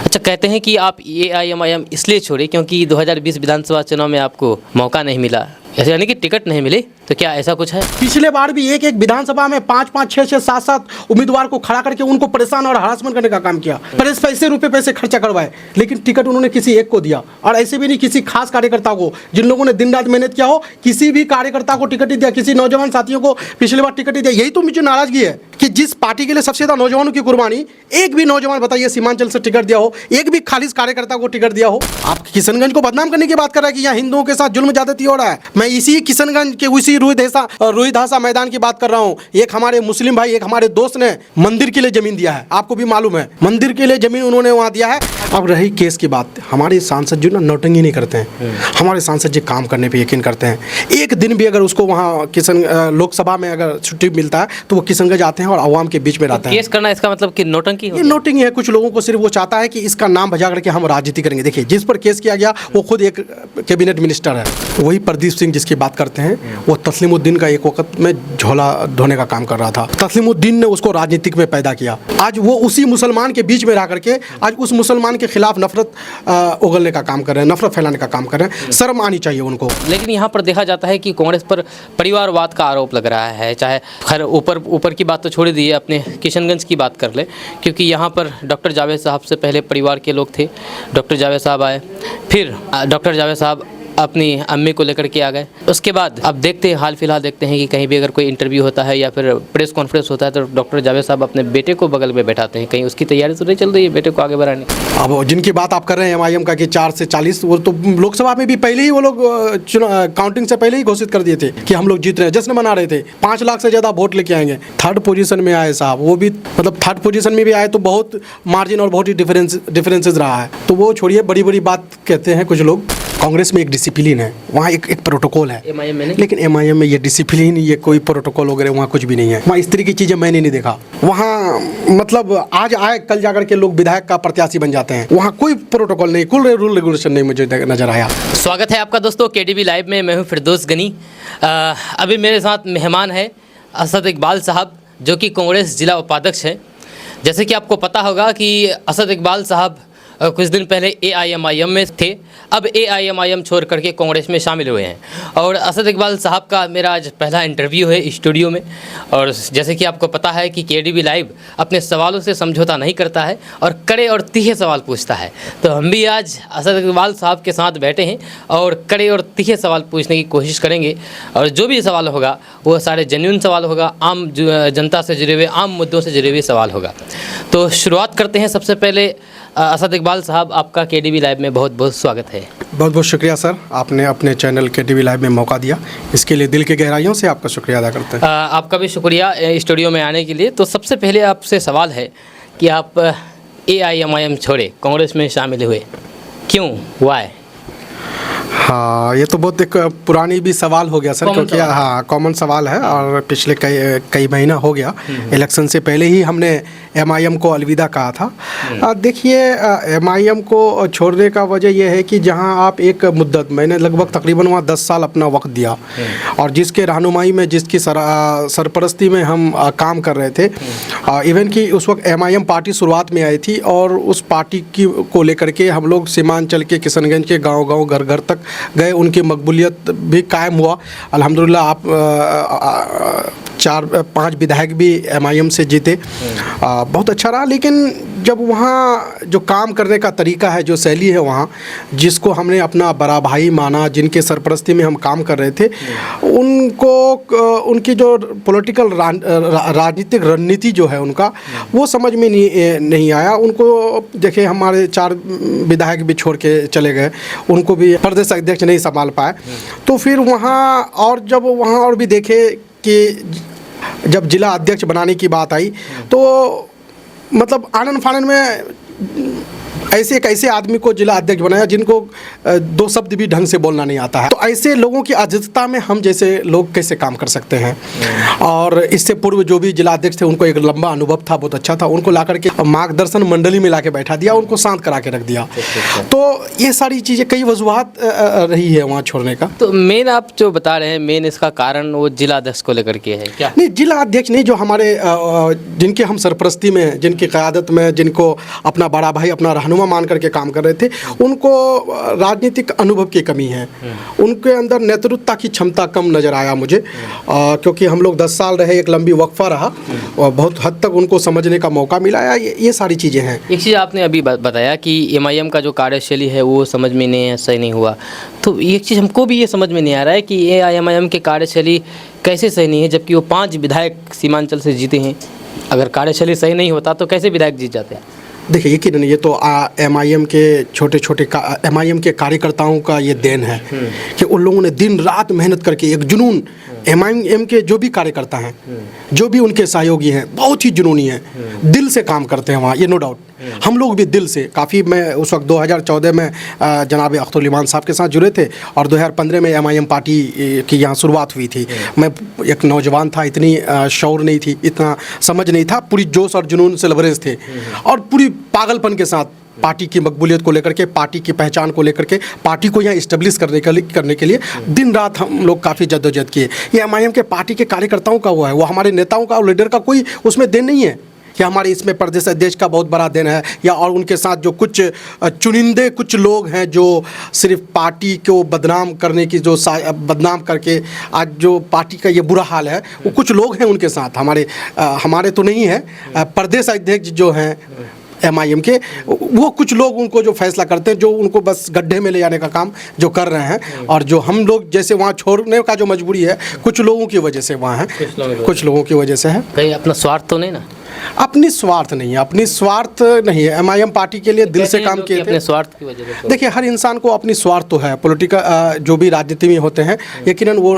अच्छा, कहते हैं कि आप एआईएमआईएम इसलिए छोड़े क्योंकि 2020 विधानसभा चुनाव में आपको मौका नहीं मिला, ऐसे यानी कि टिकट नहीं मिली, तो क्या ऐसा कुछ है? पिछले बार भी एक विधानसभा में 5-5, 6-6, 7-7 उम्मीदवार को खड़ा करके उनको परेशान और हरासमेंट करने का काम किया। पैसे खर्चा करवाए, लेकिन टिकट उन्होंने किसी एक को दिया। और ऐसे भी नहीं किसी खास कार्यकर्ता को, जिन लोगों ने दिन रात मेहनत किया हो, किसी भी कार्यकर्ता को टिकट नहीं दिया। किसी नौजवान साथियों को पिछले बार टिकट नहीं दिया। यही तो मुझे नाराजगी है कि जिस पार्टी के लिए सबसे ज्यादा नौजवानों की कुर्बानी, एक भी नौजवान बताइए सीमांचल से टिकट दिया हो, एक भी खालिज कार्यकर्ता को टिकट दिया हो। आप किशनगंज को बदनाम करने की बात कर रहा है कि यहाँ हिंदुओं के साथ जुल्म ज्यादती हो रहा है। मैं इसी किशनगंज के उसी रुईधासा मैदान की बात कर रहा हूँ। एक हमारे मुस्लिम भाई, एक हमारे दोस्त ने मंदिर के लिए जमीन दिया है, आपको भी मालूम है, मंदिर के लिए जमीन उन्होंने वहाँ दिया है। अब रही केस की बात, हमारे सांसद जो ना नौटंकी नहीं करते हैं, हमारे सांसद जी काम करने पे यकीन करते हैं। एक दिन भी अगर उसको वहाँ लोकसभा में अगर छुट्टी मिलता है तो वो किशनगंज आते हैं और आवाम के बीच में रहते हैं। केस करना इसका मतलब कि नौटंकी? ये नौटंकी है। कुछ लोगों को सिर्फ वो चाहता है कि इसका नाम बजा करके हम राजनीति करेंगे। देखिए, जिस पर केस किया गया वो खुद एक कैबिनेट मिनिस्टर है, वही प्रदीप सिंह जिसकी बात करते हैं, वो तस्लीमुद्दीन का एक वक्त में झोला ढोने का काम कर रहा था। तस्लीमुद्दीन ने उसको राजनीतिक में पैदा किया। आज वो उसी मुसलमान के बीच में रह करके आज उस मुसलमान के खिलाफ नफरत उगलने का काम कर रहे हैं, नफरत फैलाने का काम कर रहे हैं। शर्म आनी चाहिए उनको। लेकिन यहाँ पर देखा जाता है कि कांग्रेस पर परिवारवाद का आरोप लग रहा है। चाहे खैर ऊपर की बात तो छोड़ दीजिए, अपने किशनगंज की बात कर ले, क्योंकि यहाँ पर डॉक्टर जावेद साहब से पहले परिवार के लोग थे। डॉक्टर जावेद साहब आए, फिर डॉक्टर जावेद साहब अपनी अम्मी को लेकर के आ गए। उसके बाद अब देखते हैं, हाल फिलहाल देखते हैं कि कहीं भी अगर कोई इंटरव्यू होता है या फिर प्रेस कॉन्फ्रेंस होता है तो डॉक्टर जावेद साहब अपने बेटे को बगल में बैठाते हैं। कहीं उसकी तैयारी तो नहीं चल रही है बेटे को आगे बढ़ाने? अब जिनकी बात आप कर रहे हैं एमआईएम का कि 4 से 40, वो तो लोकसभा में भी पहले ही वो लोग काउंटिंग से पहले ही घोषित कर दिए थे कि हम लोग जीत रहे हैं, जश्न मना रहे थे, 5 लाख से ज़्यादा वोट लेके आएंगे। 3rd पोजीशन में आए साहब, वो भी मतलब 3rd पोजीशन में भी आए तो बहुत मार्जिन और बहुत ही डिफरेंसेज रहा है। तो वो छोड़िए, बड़ी बड़ी बात कहते हैं कुछ लोग। कांग्रेस में एक डिसिप्लिन है, वहाँ एक प्रोटोकॉल है। एमआईएम में नहीं? लेकिन एमआईएम में ये डिसिप्लिन, ये कोई प्रोटोकॉल वगैरह वहाँ कुछ भी नहीं है। वहाँ इस तरह की चीज़ें मैंने नहीं देखा। वहाँ मतलब आज आए कल जाकर के लोग विधायक का प्रत्याशी बन जाते हैं। वहाँ कोई प्रोटोकॉल नहीं, कोई रूल रेगुलेशन नहीं मुझे नजर आया। स्वागत है आपका दोस्तों केडीवी लाइव में। मैं हूँ फिरदौस गनी। अभी मेरे साथ मेहमान है असद इकबाल साहब, जो कि कांग्रेस जिला उपाध्यक्ष हैं। जैसे कि आपको पता होगा कि असद इकबाल साहब कुछ दिन पहले एआईएमआईएम में थे, अब एआईएमआईएम छोड़ करके कांग्रेस में शामिल हुए हैं। और असद इकबाल साहब का मेरा आज पहला इंटरव्यू है स्टूडियो में। और जैसे कि आपको पता है कि केडीवी लाइव अपने सवालों से समझौता नहीं करता है और कड़े और तीखे सवाल पूछता है, तो हम भी आज असद इकबाल साहब के साथ बैठे हैं और कड़े और तीखे सवाल पूछने की कोशिश करेंगे। और जो भी सवाल होगा वो सारे जेन्युइन सवाल होगा, आम जनता से जुड़े हुए, आम मुद्दों से जुड़े हुए सवाल होगा। तो शुरुआत करते हैं। सबसे पहले असद इकबाल साहब, आपका केडीवी लाइव में बहुत बहुत स्वागत है। बहुत बहुत शुक्रिया सर, आपने अपने चैनल केडीवी लाइव में मौका दिया, इसके लिए दिल की गहराइयों से आपका शुक्रिया अदा करते हैं। आपका भी शुक्रिया स्टूडियो में आने के लिए। तो सबसे पहले आपसे सवाल है कि आप एआईएमआईएम छोड़े कांग्रेस में शामिल हुए, क्यों, वाई? हाँ, ये तो बहुत एक पुरानी भी सवाल हो गया सर, क्योंकि हाँ कॉमन सवाल है और पिछले कई महीना हो गया। इलेक्शन से पहले ही हमने एमआईएम को अलविदा कहा था। देखिए, एमआईएम को छोड़ने का वजह यह है कि जहां आप एक मुद्दत, मैंने लगभग तकरीबन वहाँ 10 साल अपना वक्त दिया और जिसके रहनुमाई में, जिसकी सरपरस्ती में हम काम कर रहे थे। इवन कि उस वक्त एमआईएम पार्टी शुरुआत में आई थी और उस पार्टी को लेकर के हम लोग सीमांचल के किशनगंज के गाँव घर घर तक गए, उनकी मकबूलियत भी कायम हुआ अल्हम्दुलिल्लाह। आप 4-5 विधायक भी एमआईएम से जीते, बहुत अच्छा रहा। लेकिन जब वहाँ जो काम करने का तरीका है, जो शैली है वहाँ, जिसको हमने अपना बड़ा भाई माना, जिनके सरपरस्ती में हम काम कर रहे थे, उनको उनकी जो पॉलिटिकल राजनीतिक रणनीति जो है उनका, वो समझ में नहीं आया उनको। देखिए, हमारे 4 विधायक भी छोड़ के चले गए, उनको भी प्रदेश अध्यक्ष नहीं संभाल पाए। तो फिर वहाँ और जब वहाँ और भी देखे कि जब जिला अध्यक्ष बनाने की बात आई तो मतलब आनन फानन में ऐसे आदमी को जिला अध्यक्ष बनाया जिनको 2 शब्द भी ढंग से बोलना नहीं आता है। तो ऐसे लोगों की अध्यक्षता में हम जैसे लोग कैसे काम कर सकते हैं? और इससे पूर्व जो भी जिला अध्यक्ष थे उनको एक लंबा अनुभव था, बहुत अच्छा था, उनको ला करके मार्गदर्शन मंडली में ला के बैठा दिया, उनको शांत करा के रख दिया। तो ये सारी चीज़ें, कई वजूहात रही है वहाँ छोड़ने का। तो मेन आप जो बता रहे हैं, मेन इसका कारण वो जिला अध्यक्ष को लेकर के है क्या? नहीं, जिला अध्यक्ष नहीं, जो हमारे जिनके हम सरपरस्ती में, जिनकी क़यादत में, जिनको अपना बड़ा भाई, अपना रहनुमा रहनुमा मान करके काम कर रहे थे, उनको राजनीतिक अनुभव की कमी है, उनके अंदर नेतृत्व की क्षमता कम नज़र आया मुझे, क्योंकि हम लोग 10 साल रहे, एक लंबी वक्फा रहा और बहुत हद तक उनको समझने का मौका मिला। ये सारी चीज़ें हैं। एक चीज़ आपने अभी बताया कि एमआईएम का जो कार्यशैली है वो समझ में नहीं है, सही नहीं हुआ, तो एक चीज़ हमको भी ये समझ में नहीं आ रहा है कि एआईएमआईएम की कार्यशैली कैसे सही नहीं है, जबकि वो 5 विधायक सीमांचल से जीते हैं। अगर कार्यशैली सही नहीं होता तो कैसे विधायक जीत जाते हैं? देखिए, यकीनन ये तो एमआईएम के छोटे एमआईएम के कार्यकर्ताओं का ये देन है कि उन लोगों ने दिन रात मेहनत करके एक जुनून, एमआईएम के जो भी कार्यकर्ता हैं, जो भी उनके सहयोगी हैं, बहुत ही जुनूनी हैं, दिल से काम करते हैं वहाँ, ये नो डाउट। हम लोग भी दिल से काफ़ी, मैं उस वक्त 2014 में जनाब अख्तर इमान साहब के साथ जुड़े थे और 2015 में एमआईएम पार्टी की यहाँ शुरुआत हुई थी। मैं एक नौजवान था, इतनी शौर नहीं थी, इतना समझ नहीं था, पूरी जोश और जुनून से लबरेज थे और पूरी पागलपन के साथ पार्टी की मकबूलियत को लेकर के, पार्टी की पहचान को लेकर के, पार्टी को यहाँ इस्टेब्लिश करने के लिए दिन रात हम लोग काफ़ी जद्दोजहद किए। ये एमआईएम के पार्टी के कार्यकर्ताओं का हुआ है, वो हमारे नेताओं का और लीडर का कोई उसमें देन नहीं है कि हमारे इसमें प्रदेश अध्यक्ष का बहुत बड़ा देन है, या और उनके साथ जो कुछ चुनिंदे कुछ लोग हैं जो सिर्फ पार्टी को बदनाम करने की, जो बदनाम करके आज जो पार्टी का ये बुरा हाल है, वो कुछ लोग हैं उनके साथ। हमारे तो नहीं है, प्रदेश अध्यक्ष जो हैं एमआईएम के, वो कुछ लोग उनको जो फैसला करते हैं, जो उनको बस गड्ढे में ले जाने का काम जो कर रहे हैं, और जो हम लोग जैसे वहाँ छोड़ने का जो मजबूरी है कुछ लोगों की वजह से वहाँ है, कुछ लोगों की वजह से है। कहीं अपना स्वार्थ तो नहीं ना? अपनी स्वार्थ नहीं है, अपनी स्वार्थ नहीं है। एमआईएम पार्टी के लिए दिल से काम किए थे। अपने स्वार्थ की वजह से देखिए, हर इंसान को अपनी स्वार्थ तो है, पॉलिटिकल जो भी राजनीति में होते हैं, यकीनन वो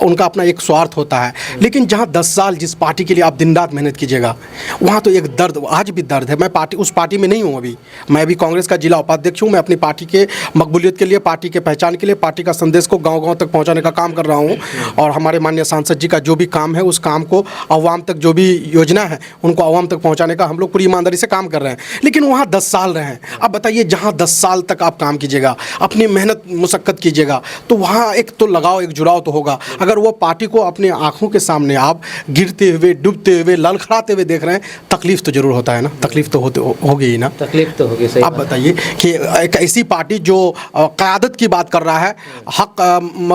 उनका अपना एक स्वार्थ होता है। लेकिन जहाँ 10 साल जिस पार्टी के लिए आप दिन रात मेहनत कीजिएगा, वहाँ तो एक दर्द, आज भी दर्द है। मैं उस पार्टी में नहीं हूँ अभी, मैं अभी कांग्रेस का जिला उपाध्यक्ष हूँ। मैं अपनी पार्टी के मकबूलियत के लिए, पार्टी के पहचान के लिए, पार्टी का संदेश को गाँव-गाँव तक पहुँचाने का काम कर रहा हूँ, और हमारे माननीय सांसद जी का जो भी काम है, उस काम को अवाम तक, जो भी योजना है उनको अवाम तक पहुँचाने का हम लोग पूरी ईमानदारी से काम कर रहे हैं। लेकिन वहाँ 10 साल रहे हैं। अब बताइए, जहाँ 10 साल तक आप काम कीजिएगा, अपनी मेहनत मुशक्कत कीजिएगा, तो वहाँ एक तो लगाव, एक जुड़ाव तो होगा। अगर वो पार्टी को अपनी आंखों के सामने आप गिरते हुए, डूबते हुए, ललखड़ाते हुए देख रहे हैं, तकलीफ तो जरूर होता है ना, तकलीफ तो होगी ही ना, तकलीफ तो होगी। सही। आप बताइए कि एक ऐसी पार्टी जो क़यादत की बात कर रहा है, हक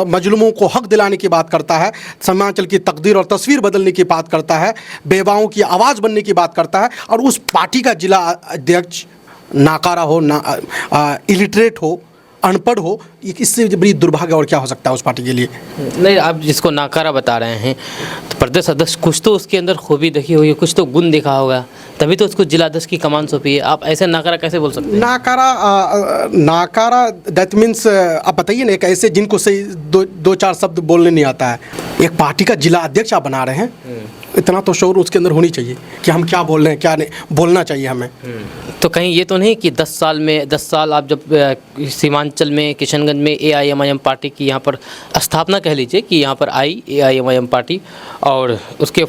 मजलूमों को हक दिलाने की बात करता है, सीमांचल की तकदीर और तस्वीर बदलने की बात करता है, बेवाओं की आवाज़ बनने की बात करता है, और उस पार्टी का जिला अध्यक्ष नाकारा हो, इलिटरेट हो, अनपढ़ हो, इससे बड़ी दुर्भाग्य और क्या हो सकता है उस पार्टी के लिए? नहीं, आप जिसको नाकारा बता रहे हैं, तो प्रदेश अध्यक्ष कुछ तो उसके अंदर खूबी देखी होगी, कुछ तो गुण देखा होगा, तभी तो उसको जिला अध्यक्ष की कमान सौंपी है। आप ऐसे नाकारा कैसे बोल सकते हैं? नाकारा दैट मीन्स, आप बताइए ना, एक ऐसे जिनको सही दो चार शब्द बोलने नहीं आता है, एक पार्टी का जिला अध्यक्ष आप बना रहे हैं, इतना तो शौर उसके अंदर होनी चाहिए कि हम क्या बोल रहे हैं, क्या नहीं बोलना चाहिए हमें। तो कहीं ये तो नहीं कि 10 साल आप जब सीमांचल में, किशनगंज में एआईएमआईएम पार्टी की यहाँ पर स्थापना कह लीजिए कि यहाँ पर आई एआईएमआईएम पार्टी, और उसके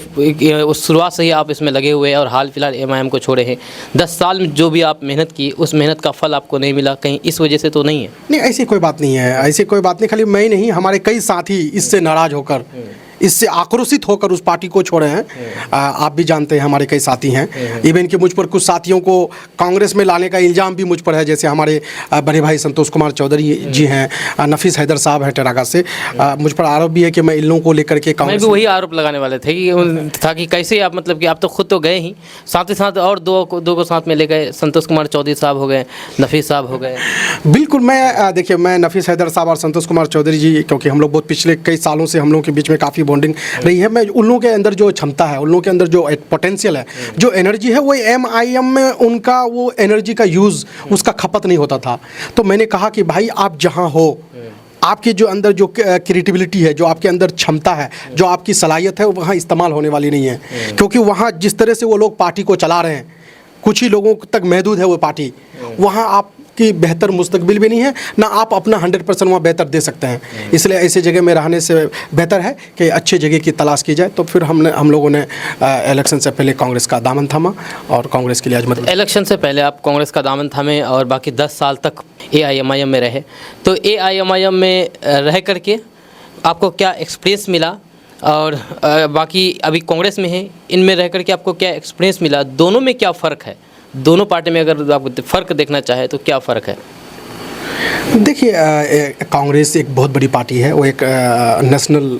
उस शुरुआत से ही आप इसमें लगे हुए हैं और हाल फिलहाल एमआईएम को छोड़े हैं। 10 साल में जो भी आप मेहनत की, उस मेहनत का फल आपको नहीं मिला, कहीं इस वजह से तो नहीं है? नहीं, ऐसी कोई बात नहीं है, ऐसी कोई बात नहीं। खाली मैं ही नहीं, हमारे कई साथी इससे नाराज़ होकर, इससे आक्रोशित होकर उस पार्टी को छोड़े हैं। आप भी जानते हैं, हमारे कई साथी हैं। इवन कि मुझ पर कुछ साथियों को कांग्रेस में लाने का इल्ज़ाम भी मुझ पर है, जैसे हमारे बड़े भाई संतोष कुमार चौधरी जी हैं, नफीस हैदर साहब हैं टेरागा से। मुझ पर आरोप भी है कि मैं इन लोगों को लेकर के कांग्रेस में भी वही आरोप लगाने वाले थे कि कैसे आप, मतलब कि आप तो खुद तो गए ही, साथ ही साथ और दो को साथ में ले गए, संतोष कुमार चौधरी साहब हो गए, नफीस साहब हो गए। बिल्कुल, मैं देखिए, मैं नफीस हैदर साहब और संतोश कुमार चौधरी जी, क्योंकि हम लोग बहुत पिछले कई सालों से हम लोगों के बीच में काफ़ी बॉन्डिंग रही है, मैं उन लोगों के अंदर जो क्षमता है, उन लोगों के अंदर जो पोटेंशियल है, जो एनर्जी है, वो एमआईएम में उनका वो एनर्जी का यूज़, उसका खपत नहीं होता था। तो मैंने कहा कि भाई, आप जहाँ हो, आपके जो अंदर जो क्रिएटिविटी है, जो आपके अंदर क्षमता है, जो आपकी सलाहियत है, वो वहाँ इस्तेमाल होने वाली नहीं है। क्योंकि वहाँ जिस तरह से वो लोग पार्टी को चला रहे हैं, कुछ ही लोगों तक महदूद है वो पार्टी, वहाँ आप कि बेहतर मुस्तकबिल भी नहीं है, ना आप अपना 100% वहाँ बेहतर दे सकते हैं। इसलिए ऐसी जगह में रहने से बेहतर है कि अच्छी जगह की तलाश की जाए। तो फिर हम लोगों ने इलेक्शन से पहले कांग्रेस का दामन थामा और कांग्रेस के लिए आज मतलब। इलेक्शन से पहले आप कांग्रेस का दामन थामे और बाकी 10 साल तक एआईएमआईएम में रहे, तो एआईएमआईएम में रह करके आपको क्या एक्सपीरियंस मिला, और बाकी अभी कांग्रेस में है, इनमें रह करके आपको क्या एक्सपीरियंस मिला, दोनों में क्या फ़र्क है? दोनों पार्टी में अगर आप फ़र्क देखना चाहे तो क्या फ़र्क है? देखिए, कांग्रेस एक बहुत बड़ी पार्टी है, वो एक नेशनल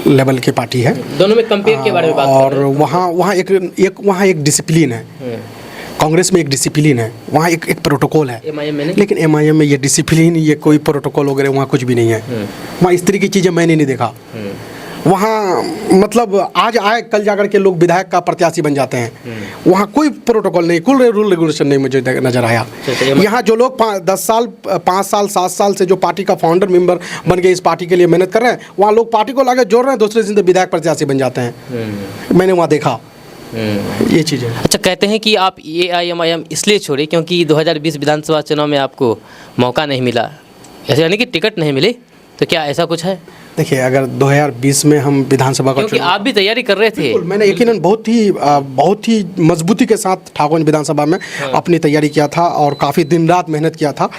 लेवल की पार्टी है। दोनों में कंपेयर के बारे में बात कर और रहे हैं। वहाँ एक डिसिप्लिन है। कांग्रेस में एक डिसिप्लिन है, वहाँ एक प्रोटोकॉल है। एमआईएम में नहीं? लेकिन एमआईएम में ये डिसिप्लिन, ये कोई प्रोटोकॉल वगैरह वहाँ कुछ भी नहीं है। वहाँ इस तरह की चीज़ें मैंने नहीं देखा। वहाँ मतलब आज आए कल जाकर के लोग विधायक का प्रत्याशी बन जाते हैं। वहाँ कोई प्रोटोकॉल नहीं, कोई रूल रेगुलेशन नहीं मुझे नज़र आया। यहाँ जो लोग 10 साल 5 साल 7 साल से जो पार्टी का फाउंडर मेंबर बन के इस पार्टी के लिए मेहनत कर रहे हैं, वहाँ लोग पार्टी को लाके जोड़ रहे हैं, दूसरे दिन से विधायक प्रत्याशी बन जाते हैं। मैंने वहाँ देखा ये चीज़ें। अच्छा, कहते हैं कि आप एआईएमआईएम इसलिए छोड़े क्योंकि 2020 विधानसभा चुनाव में आपको मौका नहीं मिला, ऐसे यानी कि टिकट नहीं मिली, तो क्या ऐसा कुछ है? देखिए, अगर 2020 में हम विधानसभा का क्योंकि आप भी तैयारी कर रहे थे। बिल्कुल, मैंने यकीनन बहुत ही मजबूती के साथ ठाकुर विधानसभा में अपनी तैयारी किया था और काफ़ी दिन रात मेहनत किया था।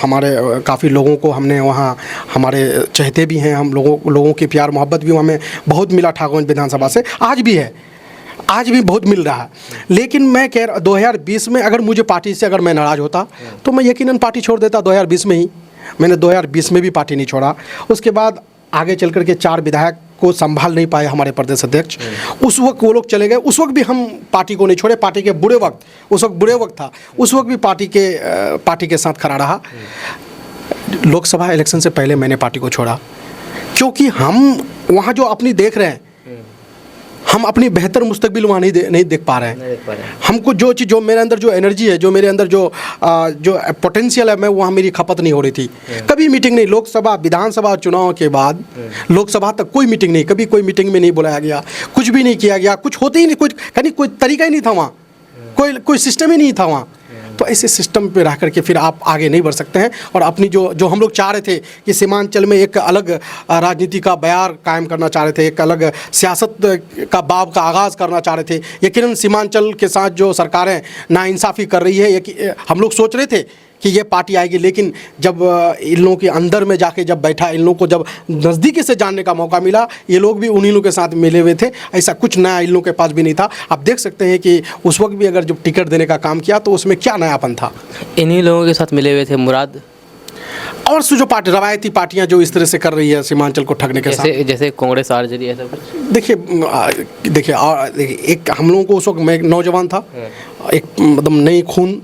हमारे काफ़ी लोगों को हमने वहाँ, हमारे चहेते भी हैं, हम लोगों की प्यार मोहब्बत भी हमें बहुत मिला ठाकुर विधानसभा से, आज भी है, आज भी बहुत मिल रहा है। लेकिन मैं कह रहा 2020 में अगर मुझे पार्टी से अगर मैं नाराज़ होता तो मैं यकीनन पार्टी छोड़ देता 2020 में ही। मैंने 2020 में भी पार्टी नहीं छोड़ा। उसके बाद आगे चल कर के 4 विधायक को संभाल नहीं पाए हमारे प्रदेश अध्यक्ष, उस वक्त वो लोग चले गए। उस वक्त भी हम पार्टी को नहीं छोड़े, पार्टी के बुरे वक्त, उस वक्त बुरे वक्त था, उस वक्त भी पार्टी के साथ खड़ा रहा। लोकसभा इलेक्शन से पहले मैंने पार्टी को छोड़ा क्योंकि हम वहाँ जो अपनी देख रहे हैं, हम अपनी बेहतर मुस्तकबिल वहाँ नहीं देख पा रहे हैं। हमको जो मेरे अंदर जो एनर्जी है, जो मेरे अंदर जो पोटेंशियल है, मैं वहाँ मेरी खपत नहीं हो रही थी। कभी मीटिंग नहीं, लोकसभा विधानसभा चुनाव के बाद लोकसभा तक कोई मीटिंग नहीं, कभी कोई मीटिंग में नहीं बुलाया गया, कुछ भी नहीं किया गया, कुछ होते ही नहीं, कोई तरीका ही नहीं था वहाँ, कोई सिस्टम ही नहीं था वहाँ। तो ऐसे सिस्टम पे रह करके फिर आप आगे नहीं बढ़ सकते हैं। और अपनी जो हम लोग चाह रहे थे कि सीमांचल में एक अलग राजनीति का बयार कायम करना चाह रहे थे, एक अलग सियासत का बाब का आगाज़ करना चाह रहे थे। यकीनन सीमांचल के साथ जो सरकारें नाइंसाफ़ी कर रही है, हम लोग सोच रहे थे कि ये पार्टी आएगी, लेकिन जब इन लोगों के अंदर में जाके जब बैठा, इन लोगों को जब नज़दीकी से जानने का मौका मिला, ये लोग भी उन्हीं लोगों के साथ मिले हुए थे। ऐसा कुछ नया इन लोगों के पास भी नहीं था। आप देख सकते हैं कि उस वक्त भी अगर जब टिकट देने का काम किया तो उसमें क्या नयापन था। इन्हीं लोगों के साथ मिले हुए थे मुराद और जो रवायती पार्टियां जो इस तरह से कर रही है सीमांचल को ठगने के साथ, जैसे कांग्रेस आरजेडी, ऐसा कुछ। देखिए एक हम लोगों को उस वक्त, मैं नौजवान था, एक मतलब नई खून,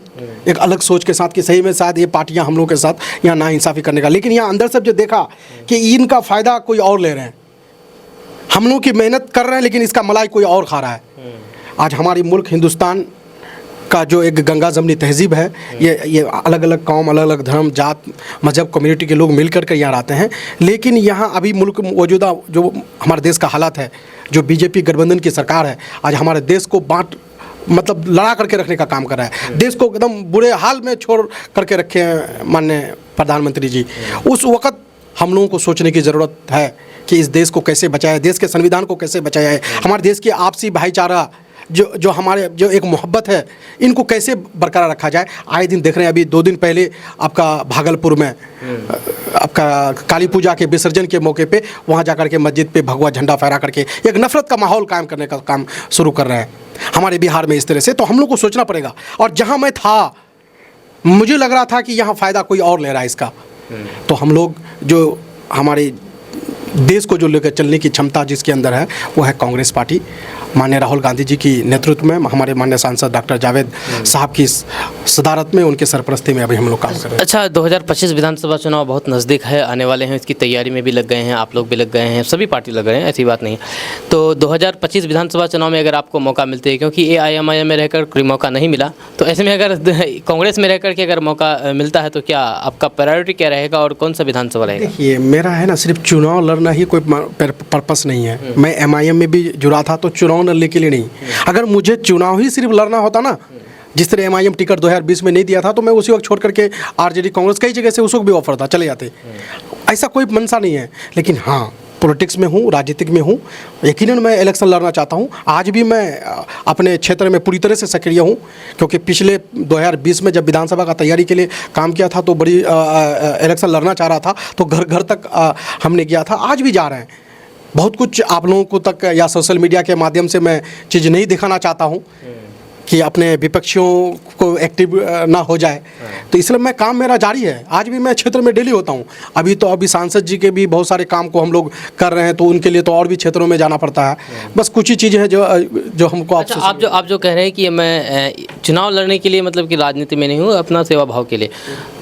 एक अलग सोच के साथ कि सही में शायद ये पार्टियां हम लोगों के साथ यहाँ नाइंसाफ़ी करने का, लेकिन यहाँ अंदर से जो देखा कि इनका फ़ायदा कोई और ले रहे हैं, हम लोग की मेहनत कर रहे हैं लेकिन इसका मलाई कोई और खा रहा है। आज हमारी मुल्क हिंदुस्तान का जो एक गंगा जमनी तहजीब है, ये अलग अलग कौम, अलग अलग धर्म, जात, मजहब, कम्युनिटी के लोग मिल कर के यहाँ आते हैं। लेकिन यहाँ अभी मुल्क मौजूदा जो हमारे देश का हालात है, जो बीजेपी गठबंधन की सरकार है, आज हमारे देश को मतलब लड़ा करके रखने का काम कर रहा है। देश को एकदम बुरे हाल में छोड़ करके रखे हैं माननीय प्रधानमंत्री जी। उस वक़्त हम लोगों को सोचने की ज़रूरत है कि इस देश को कैसे बचाया, देश के संविधान को कैसे बचाया है, हमारे देश की आपसी भाईचारा, जो हमारे जो एक मोहब्बत है, इनको कैसे बरकरार रखा जाए। आए दिन देख रहे हैं, अभी 2 दिन पहले आपका भागलपुर में आपका काली पूजा के विसर्जन के मौके पे वहाँ जाकर के मस्जिद पे भगवा झंडा फहरा करके एक नफ़रत का माहौल कायम करने का काम शुरू कर रहे हैं हमारे बिहार में इस तरह से। तो हम लोग को सोचना पड़ेगा। और जहाँ मैं था, मुझे लग रहा था कि यहाँ फ़ायदा कोई और ले रहा है इसका, तो हम लोग जो हमारे देश को जो लेकर चलने की क्षमता जिसके अंदर है, वो है कांग्रेस पार्टी। माननीय राहुल गांधी जी की नेतृत्व में, हमारे माननीय सांसद डॉक्टर जावेद साहब की सदारत में, उनके सरपरस्ती में अभी हम लोग काम कर रहे हैं। अच्छा, 2025 विधानसभा चुनाव बहुत नज़दीक है, आने वाले हैं, इसकी तैयारी में भी लग गए हैं, आप लोग भी लग गए हैं, सभी पार्टी लग गए हैं, ऐसी बात नहीं है। तो 2025 विधानसभा चुनाव में अगर आपको मौका मिलते हैं, क्योंकि एआईएमआईएम में रहकर कोई मौका नहीं मिला, तो ऐसे में अगर कांग्रेस में रहकर के अगर मौका मिलता है तो क्या आपका प्रायोरिटी क्या रहेगा और कौन सा विधानसभा रहेगा? देखिए, मेरा है ना, सिर्फ चुनाव लड़ना ही कोई पर्पस नहीं है। मैं एमआईएम में भी जुड़ा था तो चुनाव लड़ने के लिए नहीं। अगर मुझे चुनाव ही सिर्फ लड़ना होता ना, जिस तरह एमआईएम टिकट 2020 में नहीं दिया था, तो मैं उसी वक्त छोड़ करके आरजेडी, कांग्रेस, कई जगह से उस वक्त भी ऑफर था, चले जाते। ऐसा कोई मनसा नहीं है। लेकिन हाँ, पॉलिटिक्स में हूँ, राजनीतिक में हूँ, यकीनन मैं इलेक्शन लड़ना चाहता हूँ। आज भी मैं अपने क्षेत्र में पूरी तरह से सक्रिय हूँ, क्योंकि पिछले 2020 में जब विधानसभा का तैयारी के लिए काम किया था तो बड़ी इलेक्शन लड़ना चाह रहा था, तो घर घर तक हमने गया था। आज भी जा रहे हैं। बहुत कुछ आप लोगों को तक या सोशल मीडिया के माध्यम से मैं चीज़ नहीं दिखाना चाहता हूँ कि अपने विपक्षियों को एक्टिव ना हो जाए, तो इसलिए मैं काम मेरा जारी है। आज भी मैं क्षेत्र में डेली होता हूँ। अभी सांसद जी के भी बहुत सारे काम को हम लोग कर रहे हैं, तो उनके लिए तो और भी क्षेत्रों में जाना पड़ता है। बस कुछ ही चीज़ें हैं जो हमको अच्छा, आप जो कह रहे हैं कि मैं चुनाव लड़ने के लिए मतलब कि राजनीति में नहीं हूँ, अपना सेवा भाव के लिए,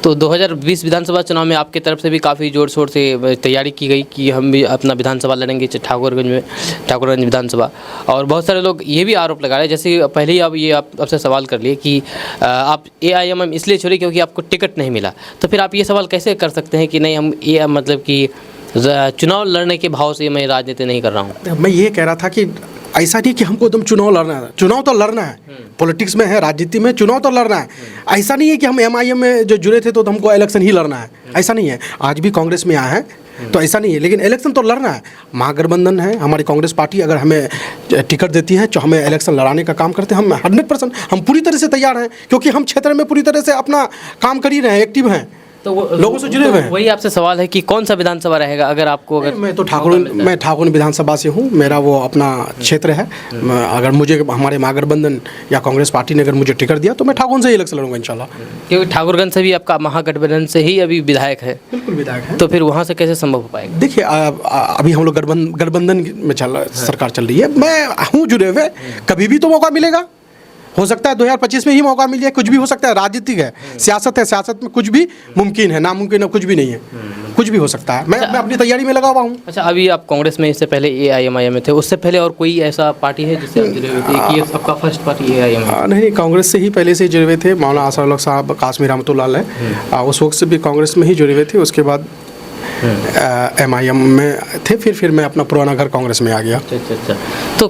तो 2020 विधानसभा चुनाव में आपकी तरफ से भी काफ़ी जोर शोर से तैयारी की गई कि हम भी अपना विधानसभा लड़ेंगे ठाकुरगंज विधानसभा। और बहुत सारे लोग ये भी आरोप लगा रहे हैं, जैसे पहले ही ये आपसे सवाल कर लिए कि आप AIMM इसलिए छोड़े क्योंकि आपको टिकट नहीं मिला, तो फिर आप ये सवाल कैसे कर सकते हैं कि नहीं हम ये मतलब कि चुनाव लड़ने के भाव से मैं राजनीति नहीं कर रहा हूँ? मैं ये कह रहा था कि ऐसा नहीं कि हमको एकदम चुनाव लड़ना है। चुनाव तो लड़ना है, पॉलिटिक्स में है, राजनीति में चुनाव तो लड़ना है। ऐसा नहीं है कि हम MIM में जो जुड़े थे तो हमको इलेक्शन ही लड़ना है, ऐसा नहीं है। आज भी कांग्रेस में आए हैं तो ऐसा नहीं है, लेकिन इलेक्शन तो लड़ना है। महागठबंधन है, हमारी कांग्रेस पार्टी अगर हमें टिकट देती है तो हमें इलेक्शन लड़ाने का काम करते हैं। हम 100% हम पूरी तरह से तैयार हैं, क्योंकि हम क्षेत्र में पूरी तरह से अपना काम कर ही रहे हैं, एक्टिव हैं, तो लोगों से जुड़े हुए हैं। वही आपसे सवाल है कि कौन सा विधानसभा रहेगा अगर आपको? अगर मैं तो ठाकुर विधानसभा से हूँ, मेरा वो अपना क्षेत्र है। अगर मुझे हमारे महागठबंधन या कांग्रेस पार्टी ने अगर मुझे टिकट दिया तो मैं ठाकुर से ही इलेक्शन लड़ूंगा इंशाल्लाह। क्योंकि ठाकुरगंज से भी आपका महागठबंधन से ही अभी विधायक है। बिल्कुल विधायक है। तो फिर वहाँ से कैसे संभव हो पाएगा? देखिए अभी हम लोग गठबंधन में सरकार चल रही है, मैं हूँ जुड़े हुए, कभी भी तो मौका मिलेगा। हो सकता है 2025 में ही मौका मिल जाए, कुछ भी हो सकता है। राजनीति है, सियासत है, सियासत में कुछ भी मुमकिन है, नामुमकिन है कुछ भी नहीं है, कुछ भी हो सकता है। मैं अपनी तैयारी में लगा हुआ हूँ। अच्छा, अभी आप कांग्रेस में, इससे पहले AIMIM में थे, उससे पहले और कोई ऐसा पार्टी है जिससे आप जुड़े हुए थे कि ये आपका फर्स्ट पार्टी AIMIM? नहीं, कांग्रेस से ही पहले से जुड़े हुए थे। मौलाना असद साहब काश्मीर रहमतुल्लाह अलैह, उस वक्त से भी कांग्रेस में ही जुड़े हुए थे। उसके बाद MIM में थे, फिर मैं अपना पुराना घर कांग्रेस में आ गया। अच्छा। तो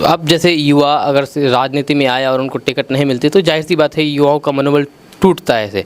अब जैसे युवा अगर राजनीति में आया और उनको टिकट नहीं मिलती तो जाहिर सी बात है युवाओं का मनोबल टूटता है। ऐसे